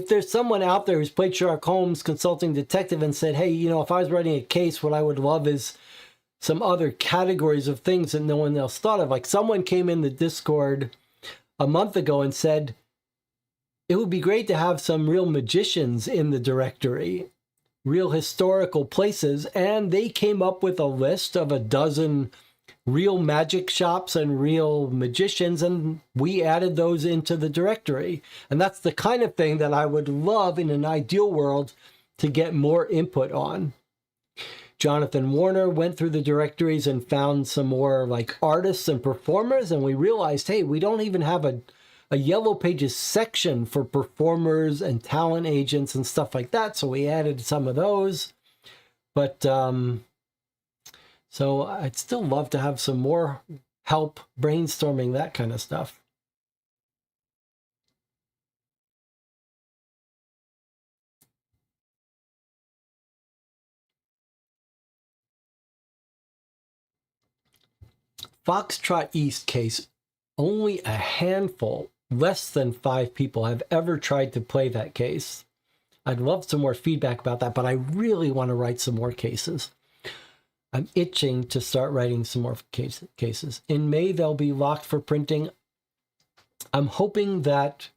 Speaker 1: there's someone out there who's played Sherlock Holmes consulting detective and said, hey, you know, if I was writing a case, what I would love is some other categories of things that no one else thought of. Like someone came in the Discord a month ago and said, it would be great to have some real magicians in the directory, real historical places. And they came up with a list of a dozen real magic shops and real magicians, and we added those into the directory. And that's the kind of thing that I would love in an ideal world to get more input on. Jonathan Warner went through the directories and found some more like artists and performers, and we realized, hey, we don't even have a Yellow Pages section for performers and talent agents and stuff like that, so we added some of those. But so I'd still love to have some more help brainstorming that kind of stuff. Foxtrot East case, only a handful, less than 5 people have ever tried to play that case. I'd love some more feedback about that, but I really want to write some more cases. I'm itching to start writing some more cases. In May, they'll be locked for printing. I'm hoping that,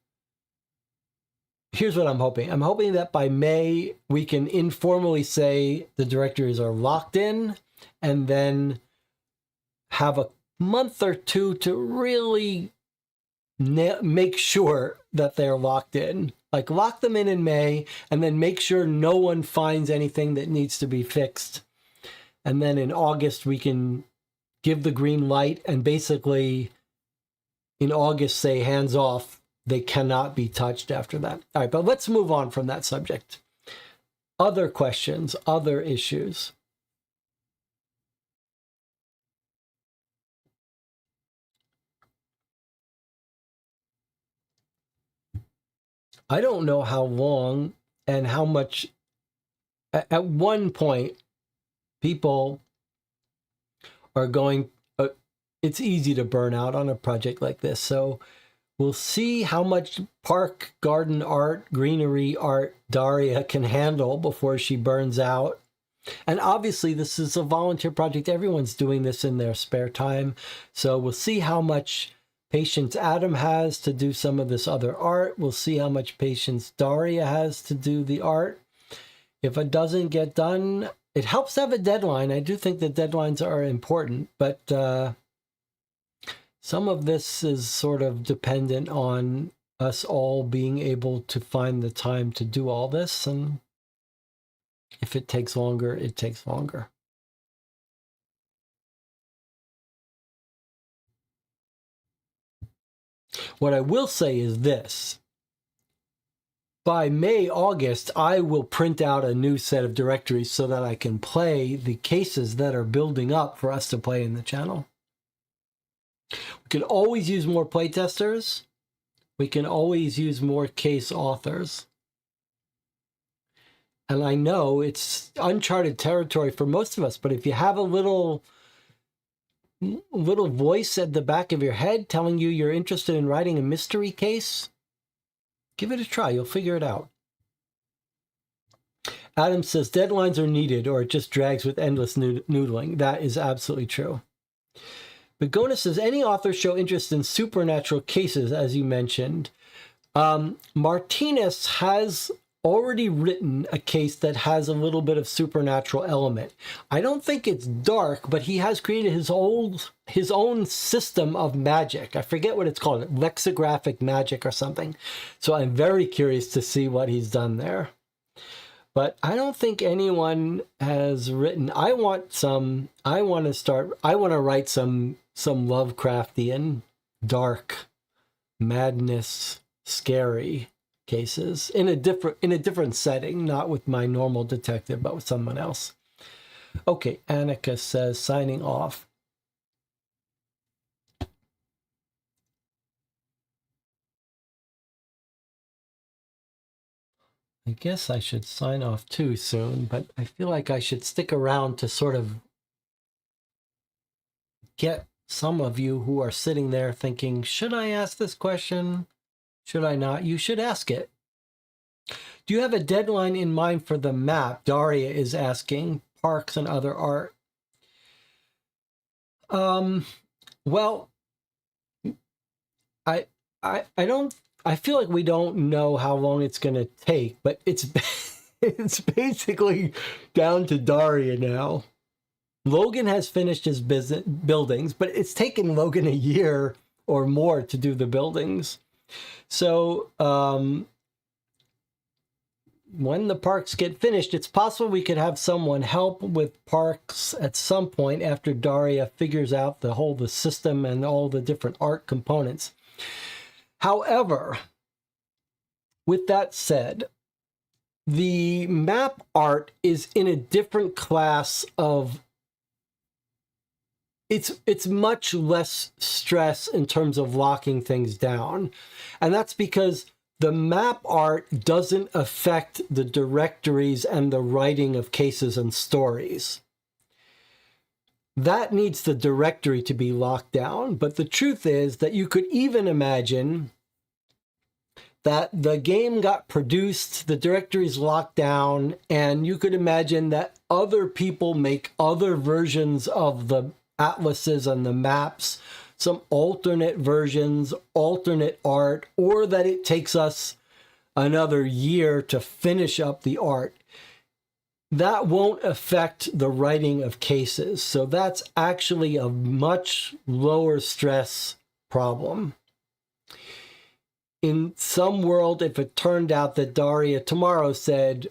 Speaker 1: here's what I'm hoping. I'm hoping that by May, we can informally say the directories are locked in, and then have a month or two to really make sure that they're locked in. Like lock them in May, and then make sure no one finds anything that needs to be fixed. And then in August, we can give the green light and basically in August say hands off. They cannot be touched after that. All right, but let's move on from that subject. Other questions, other issues. I don't know how long and how much. At one point, people are going, it's easy to burn out on a project like this. So we'll see how much park garden art, greenery art Daria can handle before she burns out. And obviously this is a volunteer project. Everyone's doing this in their spare time. So we'll see how much patience Adam has to do some of this other art. We'll see how much patience Daria has to do the art. If it doesn't get done, it helps to have a deadline. I do think that deadlines are important, but some of this is sort of dependent on us all being able to find the time to do all this. And if it takes longer, it takes longer. What I will say is this. By May, August, I will print out a new set of directories so that I can play the cases that are building up for us to play in the channel. We can always use more playtesters. We can always use more case authors. And I know it's uncharted territory for most of us, but if you have a little voice at the back of your head telling you you're interested in writing a mystery case, give it a try. You'll figure it out. Adam says deadlines are needed or it just drags with endless noodling. That is absolutely true. Begona says, any authors show interest in supernatural cases, as you mentioned. Martinez has already written a case that has a little bit of supernatural element. I don't think it's dark, but he has created his own system of magic. I forget what it's called, lexicographic magic or something. So I'm very curious to see what he's done there. But I don't think anyone has written. I want to write some Lovecraftian, dark, madness, scary cases in a different setting, not with my normal detective, but with someone else. Okay, Annika says, signing off. I guess I should sign off too soon, but I feel like I should stick around to sort of get some of you who are sitting there thinking, should I ask this question? Should I not? You should ask it. Do you have a deadline in mind for the map? Daria is asking. Parks and other art. Well, I don't. I feel like we don't know how long it's going to take, but it's it's basically down to Daria now. Logan has finished his buildings, but it's taken Logan a year or more to do the buildings. So when the parks get finished, it's possible we could have someone help with parks at some point after Daria figures out the system and all the different art components. However, with that said, the map art is in a different class of. It's much less stress in terms of locking things down, and that's because the map art doesn't affect the directories and the writing of cases and stories. That needs the directory to be locked down. But the truth is that you could even imagine that the game got produced, the directory's locked down, and you could imagine that other people make other versions of the atlases and the maps, some alternate versions, alternate art, or that it takes us another year to finish up the art. That won't affect the writing of cases. So that's actually a much lower stress problem. In some world, if it turned out that Daria tomorrow said,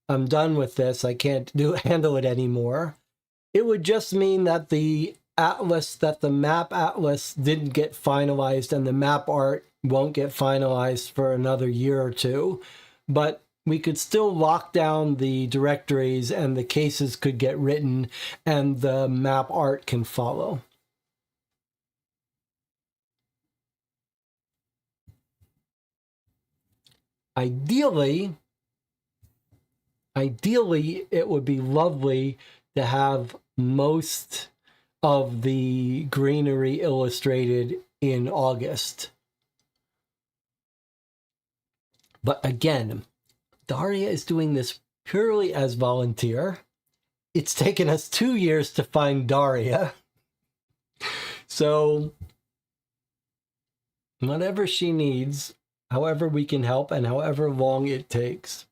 Speaker 1: I'm done with this, I can't handle it anymore, it would just mean that the map atlas didn't get finalized and the map art won't get finalized for another year or two. But we could still lock down the directories and the cases could get written and the map art can follow. Ideally, it would be lovely to have most of the greenery illustrated in August. But again, Daria is doing this purely as volunteer. It's taken us 2 years to find Daria. So whatever she needs, however we can help, and however long it takes.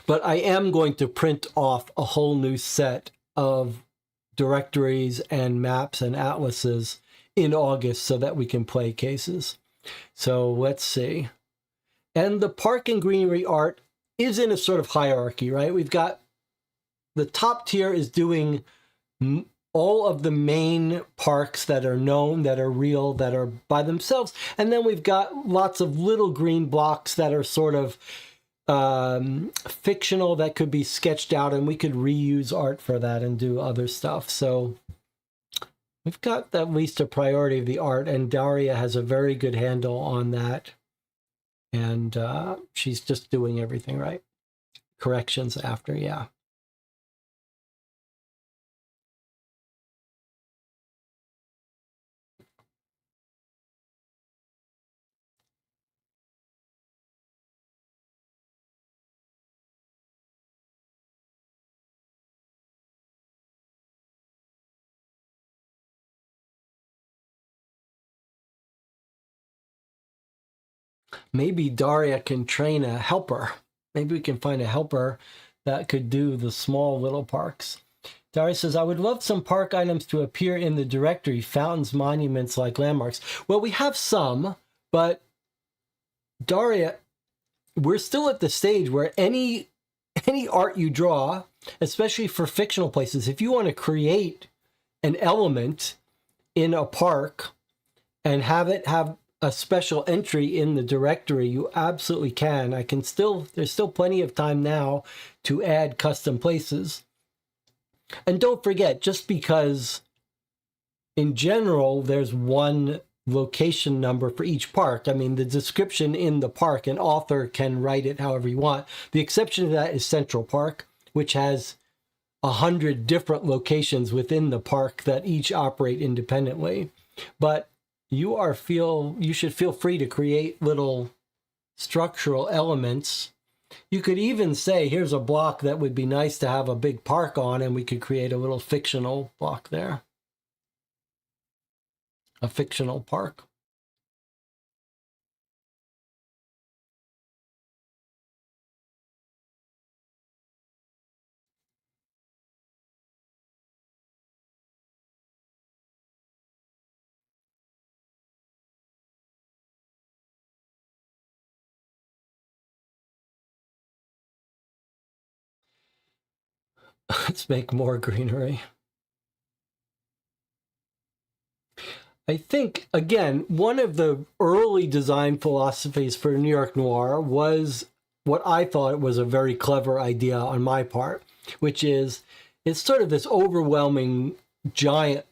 Speaker 1: But I am going to print off a whole new set of directories and maps and atlases in August so that we can play cases. So let's see. And the park and greenery art is in a sort of hierarchy, right? We've got the top tier is doing all of the main parks that are known, that are real, that are by themselves. And then we've got lots of little green blocks that are sort of fictional that could be sketched out, and we could reuse art for that and do other stuff. So we've got at least a priority of the art, and Daria has a very good handle on that. And she's just doing everything right. Corrections after, yeah. Maybe Daria can train a helper. Maybe we can find a helper that could do the small little parks. Daria says, I would love some park items to appear in the directory, fountains, monuments, like landmarks. Well, we have some, but Daria, we're still at the stage where any art you draw, especially for fictional places, if you want to create an element in a park and have it have a special entry in the directory, you absolutely can. There's still plenty of time now to add custom places. And don't forget, just because in general there's one location number for each park, I mean, the description in the park, an author can write it however you want. The exception to that is Central Park, which has 100 different locations within the park that each operate independently. But you should feel free to create little structural elements. You could even say, here's a block that would be nice to have a big park on, and we could create a little fictional block there. A fictional park. Let's make more greenery. I think, again, one of the early design philosophies for New York Noir was what I thought was a very clever idea on my part, which is it's sort of this overwhelming giant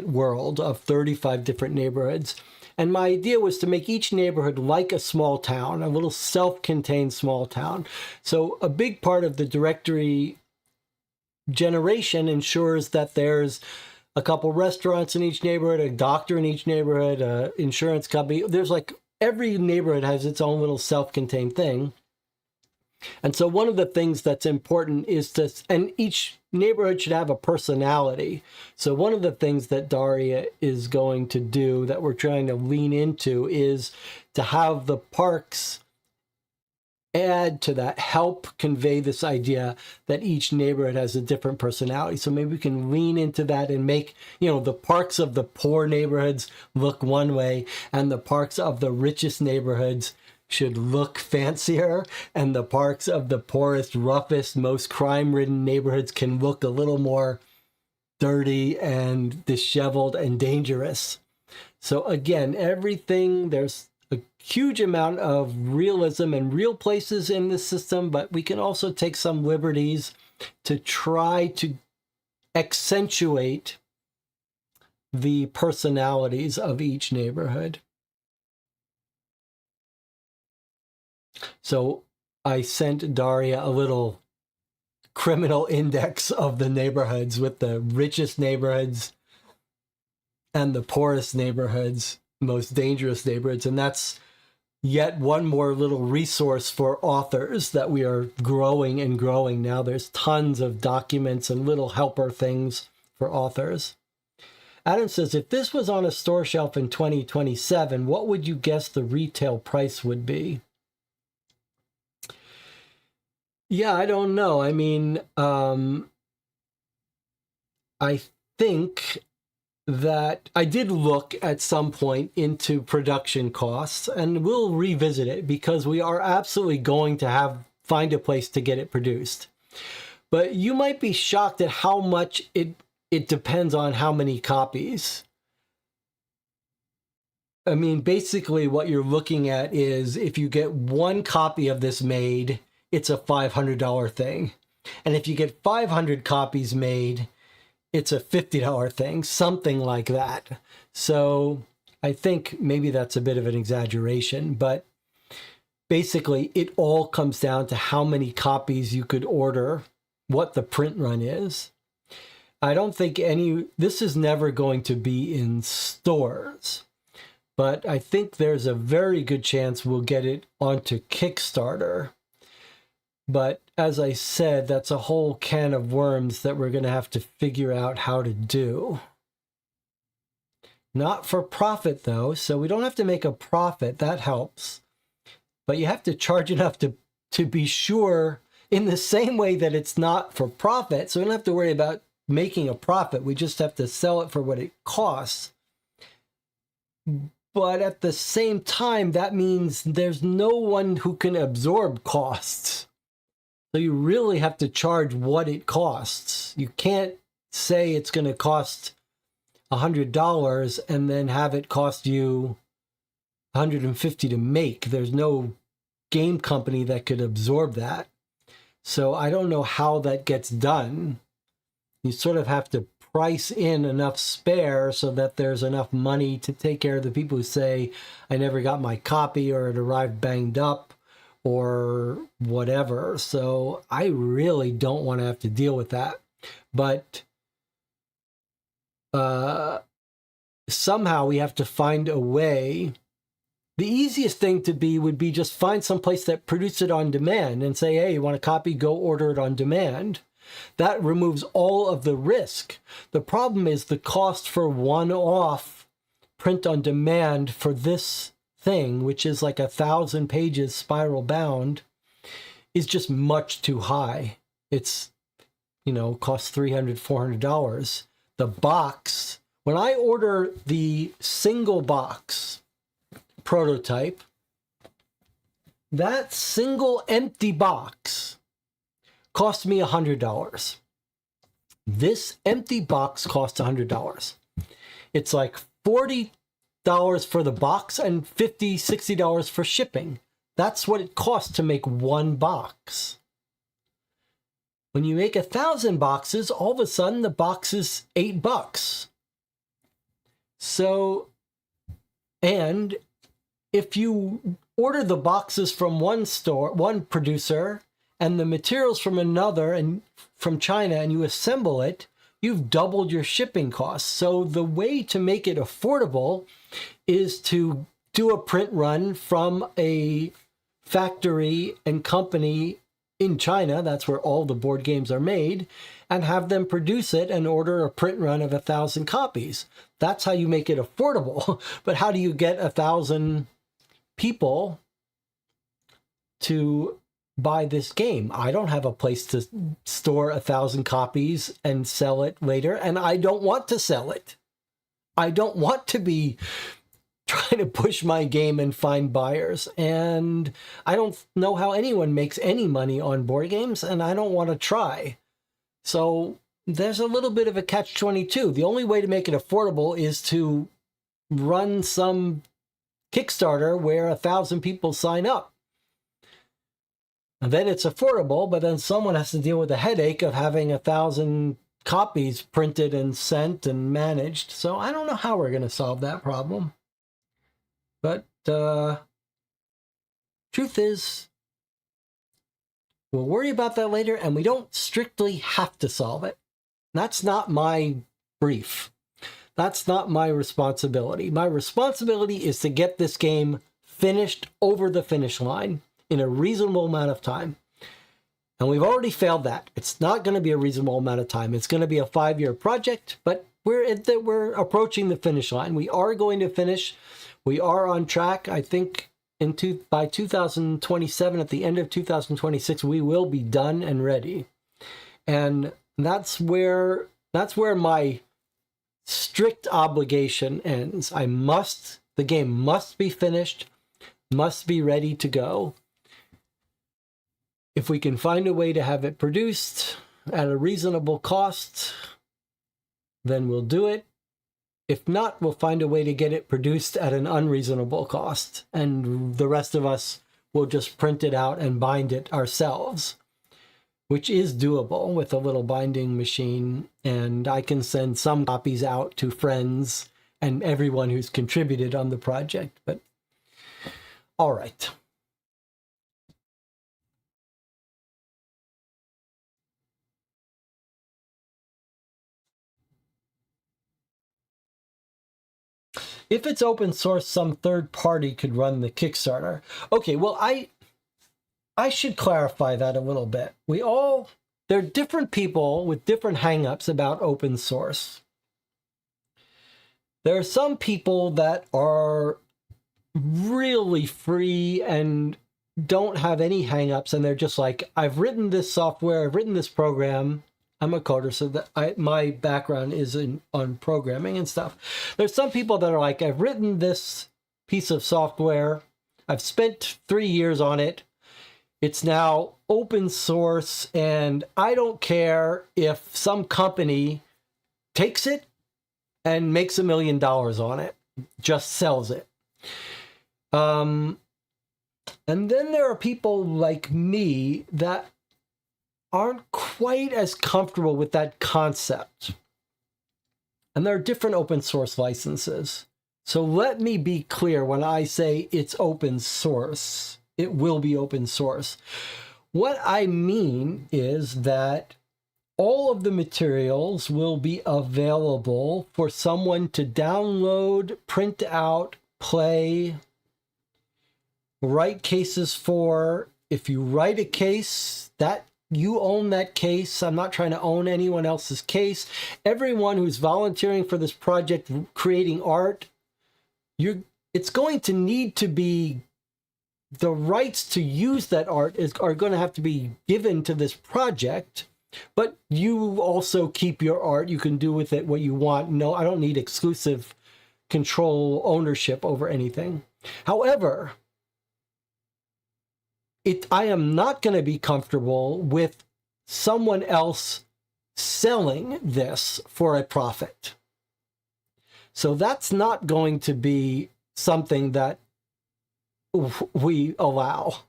Speaker 1: world of 35 different neighborhoods. And my idea was to make each neighborhood like a small town, a little self-contained small town. So a big part of the directory generation ensures that there's a couple restaurants in each neighborhood, a doctor in each neighborhood, an insurance company. There's like every neighborhood has its own little self-contained thing. And so one of the things that's important is and each neighborhood should have a personality. So one of the things that Daria is going to do that we're trying to lean into is to have the parks add to that, help convey this idea that each neighborhood has a different personality. So maybe we can lean into that and make, the parks of the poor neighborhoods look one way, and the parks of the richest neighborhoods should look fancier, and the parks of the poorest, roughest, most crime-ridden neighborhoods can look a little more dirty and disheveled and dangerous. So again, there's a huge amount of realism and real places in this system, but we can also take some liberties to try to accentuate the personalities of each neighborhood. So I sent Daria a little criminal index of the neighborhoods with the richest neighborhoods and the poorest neighborhoods, most dangerous neighborhoods. And that's yet one more little resource for authors that we are growing and growing now. There's tons of documents and little helper things for authors. Adam says, if this was on a store shelf in 2027, what would you guess the retail price would be? Yeah, I don't know. I mean, I think that I did look at some point into production costs, and we'll revisit it because we are absolutely going to find a place to get it produced. But you might be shocked at how much it depends on how many copies. I mean, basically what you're looking at is if you get one copy of this made, it's a $500 thing. And if you get 500 copies made, it's a $50 thing, something like that. So I think maybe that's a bit of an exaggeration, but basically it all comes down to how many copies you could order, what the print run is. I don't think this is never going to be in stores, but I think there's a very good chance we'll get it onto Kickstarter. But as I said, that's a whole can of worms that we're going to have to figure out how to do. Not for profit, though, so we don't have to make a profit. That helps. But you have to charge enough to be sure in the same way that it's not for profit. So we don't have to worry about making a profit. We just have to sell it for what it costs. But at the same time, that means there's no one who can absorb costs. So you really have to charge what it costs. You can't say it's going to cost $100 and then have it cost you $150 to make. There's no game company that could absorb that. So I don't know how that gets done. You sort of have to price in enough spare so that there's enough money to take care of the people who say, I never got my copy, or it arrived banged up, or whatever. So I really don't want to have to deal with that. But somehow we have to find a way. The easiest thing would be just find some place that produces it on demand and say, hey, you want a copy? Go order it on demand. That removes all of the risk. The problem is the cost for one-off print on demand for this thing, which is like 1,000 pages spiral bound, is just much too high. It's, costs $300, $400. The box, when I order the single box prototype, that single empty box cost me $100. This empty box costs $100. It's like $40 for the box and $50, $60 for shipping. That's what it costs to make one box. When you make 1,000 boxes, all of a sudden the box is $8. So, and if you order the boxes from one producer, and the materials from another, and from China, and you assemble it, you've doubled your shipping costs. So the way to make it affordable is to do a print run from a factory and company in China, that's where all the board games are made, and have them produce it and order a print run of 1,000 copies. That's how you make it affordable. But how do you get 1,000 people to buy this game? I don't have a place to store 1,000 copies and sell it later, and I don't want to sell it. I don't want to be trying to push my game and find buyers, and I don't know how anyone makes any money on board games, and I don't want to try. So there's a little bit of a catch-22. The only way to make it affordable is to run some Kickstarter where 1,000 people sign up. And then it's affordable, but then someone has to deal with the headache of having 1,000 copies printed and sent and managed. So I don't know how we're going to solve that problem. But truth is, we'll worry about that later, and we don't strictly have to solve it. That's not my brief. That's not my responsibility. My responsibility is to get this game finished over the finish line in a reasonable amount of time. And we've already failed that. It's not going to be a reasonable amount of time. It's going to be a 5-year project, but we're approaching the finish line. We are going to finish. We are on track. I think by 2027, at the end of 2026, we will be done and ready. And that's where my strict obligation ends. The game must be finished, must be ready to go. If we can find a way to have it produced at a reasonable cost, then we'll do it. If not, we'll find a way to get it produced at an unreasonable cost, and the rest of us will just print it out and bind it ourselves, which is doable with a little binding machine, and I can send some copies out to friends and everyone who's contributed on the project. But all right. If it's open source, some third party could run the Kickstarter. Okay, well, I should clarify that a little bit. There are different people with different hangups about open source. There are some people that are really free and don't have any hangups, and they're just like, I've written this software, I've written this program. I'm a coder, so my background is on programming and stuff. There's some people that are like, I've written this piece of software. I've spent 3 years on it. It's now open source, and I don't care if some company takes it and makes $1 million on it, just sells it. And then there are people like me that aren't quite as comfortable with that concept. And there are different open source licenses. So let me be clear when I say it's open source. It will be open source. What I mean is that all of the materials will be available for someone to download, print out, play, write cases for. If you write a case, that you own that case. I'm not trying to own anyone else's case. Everyone who's volunteering for this project, creating art, it's going to need to be, the rights to use that art are going to have to be given to this project, but you also keep your art. You can do with it what you want. No, I don't need exclusive control, ownership over anything. However, I am not going to be comfortable with someone else selling this for a profit. So that's not going to be something that we allow.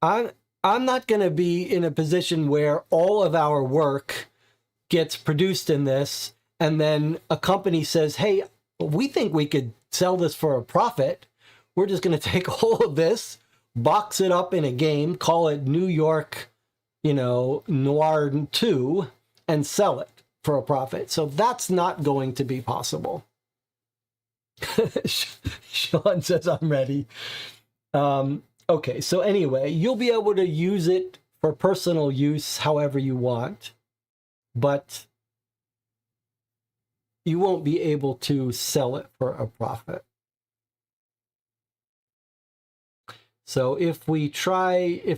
Speaker 1: I'm not going to be in a position where all of our work gets produced in this, and then a company says, hey, we think we could sell this for a profit. We're just going to take all of this, box it up in a game, call it New York, Noir 2, and sell it for a profit. So that's not going to be possible. Sean says, I'm ready. Okay, so anyway, you'll be able to use it for personal use however you want, but you won't be able to sell it for a profit. So if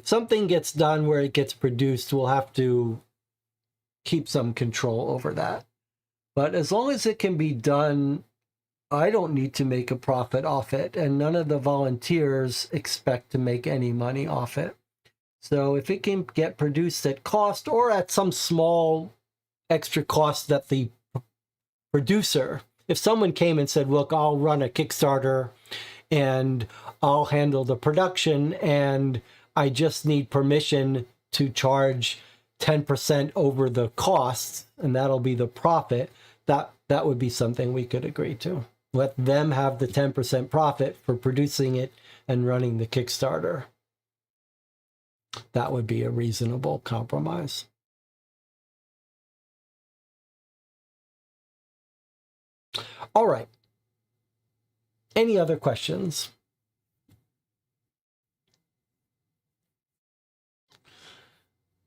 Speaker 1: something gets done where it gets produced, we'll have to keep some control over that. But as long as it can be done, I don't need to make a profit off it, and none of the volunteers expect to make any money off it. So if it can get produced at cost or at some small extra cost that the producer, if someone came and said, look, I'll run a Kickstarter and I'll handle the production and I just need permission to charge 10% over the costs, and that'll be the profit, that would be something we could agree to. Let them have the 10% profit for producing it and running the Kickstarter. That would be a reasonable compromise. All right. Any other questions?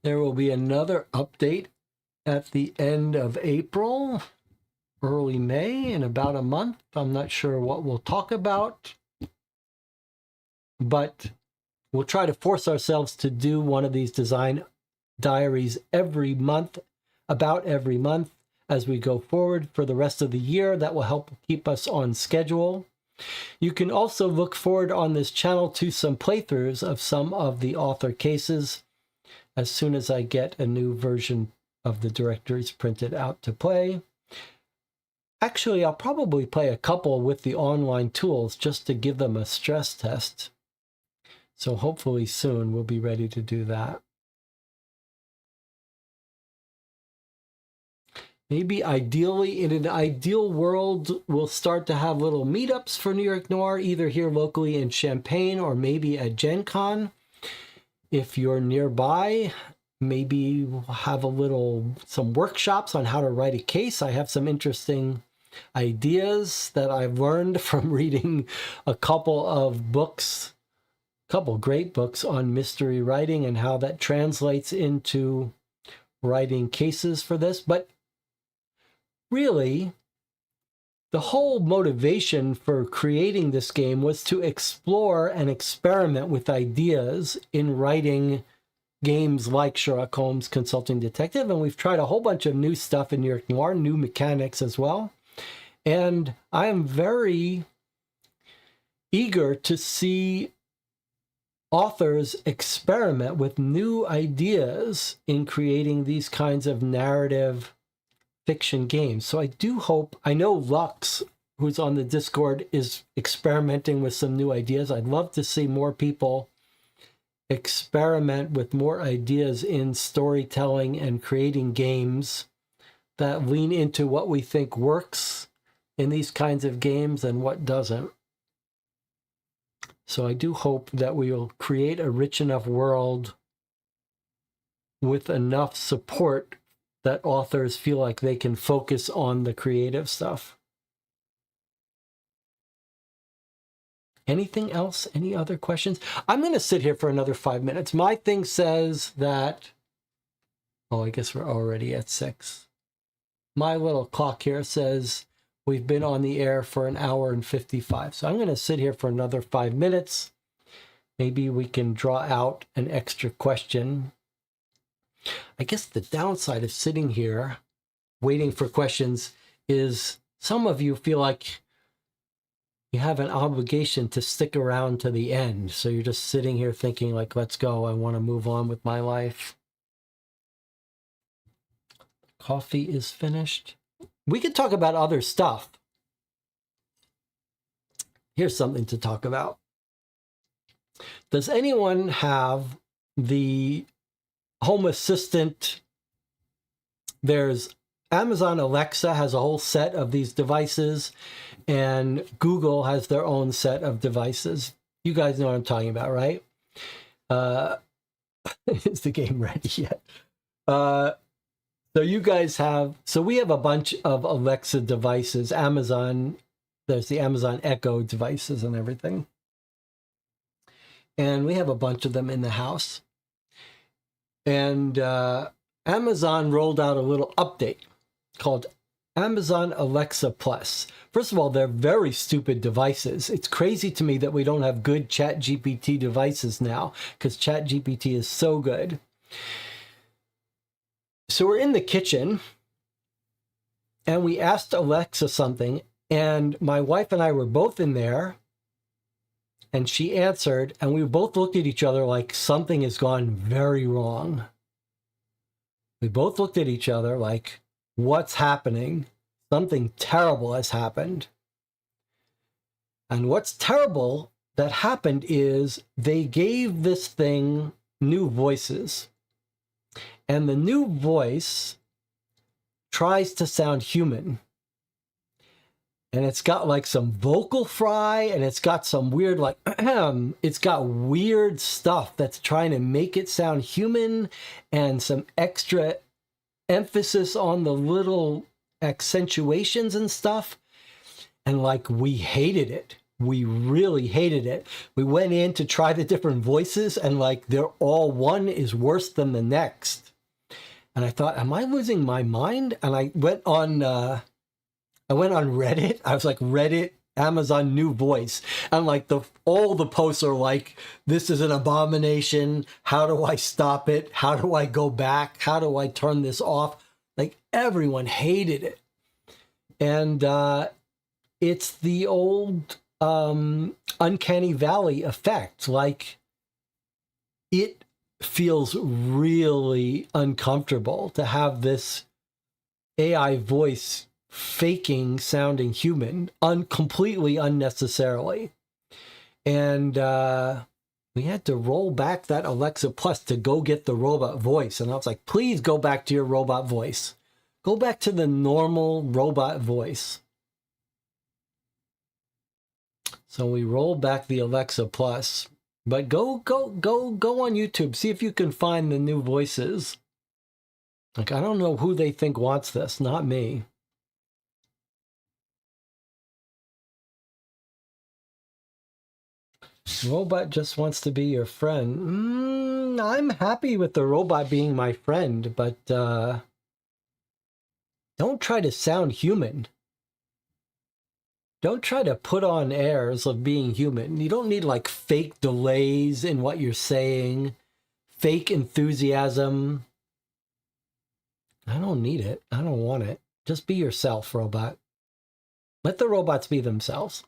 Speaker 1: There will be another update at the end of April, early May, in about a month. I'm not sure what we'll talk about, but we'll try to force ourselves to do one of these design diaries every month, about every month, as we go forward for the rest of the year. That will help keep us on schedule. You can also look forward on this channel to some playthroughs of some of the author cases as soon as I get a new version of the directories printed out to play. Actually, I'll probably play a couple with the online tools just to give them a stress test. So hopefully soon we'll be ready to do that. Maybe ideally, in an ideal world, we'll start to have little meetups for New York Noir, either here locally in Champaign or maybe at Gen Con. If you're nearby, maybe we'll have some workshops on how to write a case. I have some interesting ideas that I've learned from reading a couple of books, a couple great books on mystery writing and how that translates into writing cases for this. But really, the whole motivation for creating this game was to explore and experiment with ideas in writing games like Sherlock Holmes Consulting Detective. And we've tried a whole bunch of new stuff in New York Noir, new mechanics as well. And I am very eager to see authors experiment with new ideas in creating these kinds of narrative fiction games. So I do hope, I know Lux, who's on the Discord, is experimenting with some new ideas. I'd love to see more people experiment with more ideas in storytelling and creating games that lean into what we think works in these kinds of games and what doesn't. So I do hope that we will create a rich enough world with enough support that authors feel like they can focus on the creative stuff. Anything else? Any other questions? I'm going to sit here for another 5 minutes. My thing says that, oh, I guess we're already at 6. My little clock here says we've been on the air for 1 hour and 55. So I'm going to sit here for another 5 minutes. Maybe we can draw out an extra question. I guess the downside of sitting here waiting for questions is some of you feel like you have an obligation to stick around to the end. So you're just sitting here thinking like, let's go. I want to move on with my life. Coffee is finished. We could talk about other stuff. Here's something to talk about. Does anyone have the Home Assistant? There's Amazon Alexa has a whole set of these devices, and Google has their own set of devices. You guys know what I'm talking about, right? Is the game ready yet? So you guys have, so we have a bunch of Alexa devices. Amazon, there's the Amazon Echo devices and everything. And we have a bunch of them in the house. And Amazon rolled out a little update called Amazon Alexa Plus. First of all, they're very stupid devices. It's crazy to me that we don't have good ChatGPT devices now, because ChatGPT is so good. So we're in the kitchen, and we asked Alexa something, and my wife and I were both in there, and she answered, and we both looked at each other like something has gone very wrong. We both looked at each other like, what's happening? Something terrible has happened. And what's terrible that happened is they gave this thing new voices. And the new voice tries to sound human. And it's got like some vocal fry, and it's got some weird, like, it's got weird stuff that's trying to make it sound human, and some extra emphasis on the little accentuations and stuff. And like, we hated it. We really hated it. We went in to try the different voices, and like, they're all, one is worse than the next. And I thought, am I losing my mind? And I went on Reddit. I was like, Reddit, Amazon new voice. And like all the posts are like, this is an abomination. How do I stop it? How do I go back? How do I turn this off? Like, everyone hated it. And it's the old uncanny valley effect. Like, it feels really uncomfortable to have this AI voice faking sounding human completely unnecessarily. And we had to roll back that Alexa Plus to go get the robot voice. And I was like, please go back to your robot voice. Go back to the normal robot voice. So we rolled back the Alexa Plus. But go on YouTube. See if you can find the new voices. Like, I don't know who they think wants this. Not me. Robot just wants to be your friend. I'm happy with the robot being my friend, but don't try to sound human. Don't try to put on airs of being human. You don't need like fake delays in what you're saying, fake enthusiasm. I don't need it. I don't want it. Just be yourself, robot. Let the robots be themselves.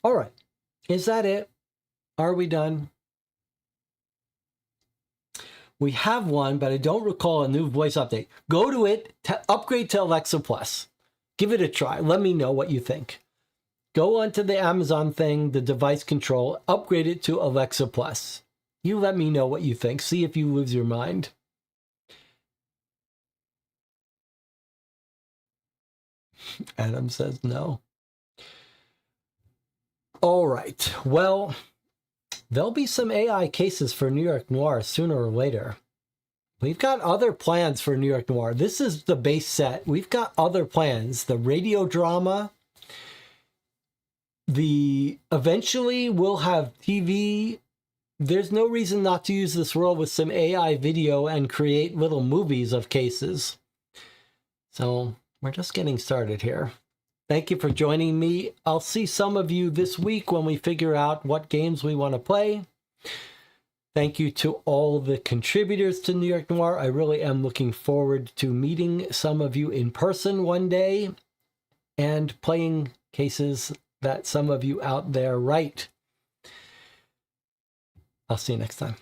Speaker 1: All right. Is that it? Are we done? We have one, but I don't recall a new voice update. Go to it, upgrade to Alexa Plus. Give it a try. Let me know what you think. Go onto the Amazon thing, the device control, upgrade it to Alexa Plus. You let me know what you think. See if you lose your mind. Adam says no. All right. Well, there'll be some AI cases for New York Noir sooner or later. We've got other plans for New York Noir. This is the base set. We've got other plans. The radio drama. Eventually we'll have TV. There's no reason not to use this world with some AI video and create little movies of cases. So we're just getting started here. Thank you for joining me. I'll see some of you this week when we figure out what games we want to play. Thank you to all the contributors to New York Noir. I really am looking forward to meeting some of you in person one day and playing cases that some of you out there write. I'll see you next time.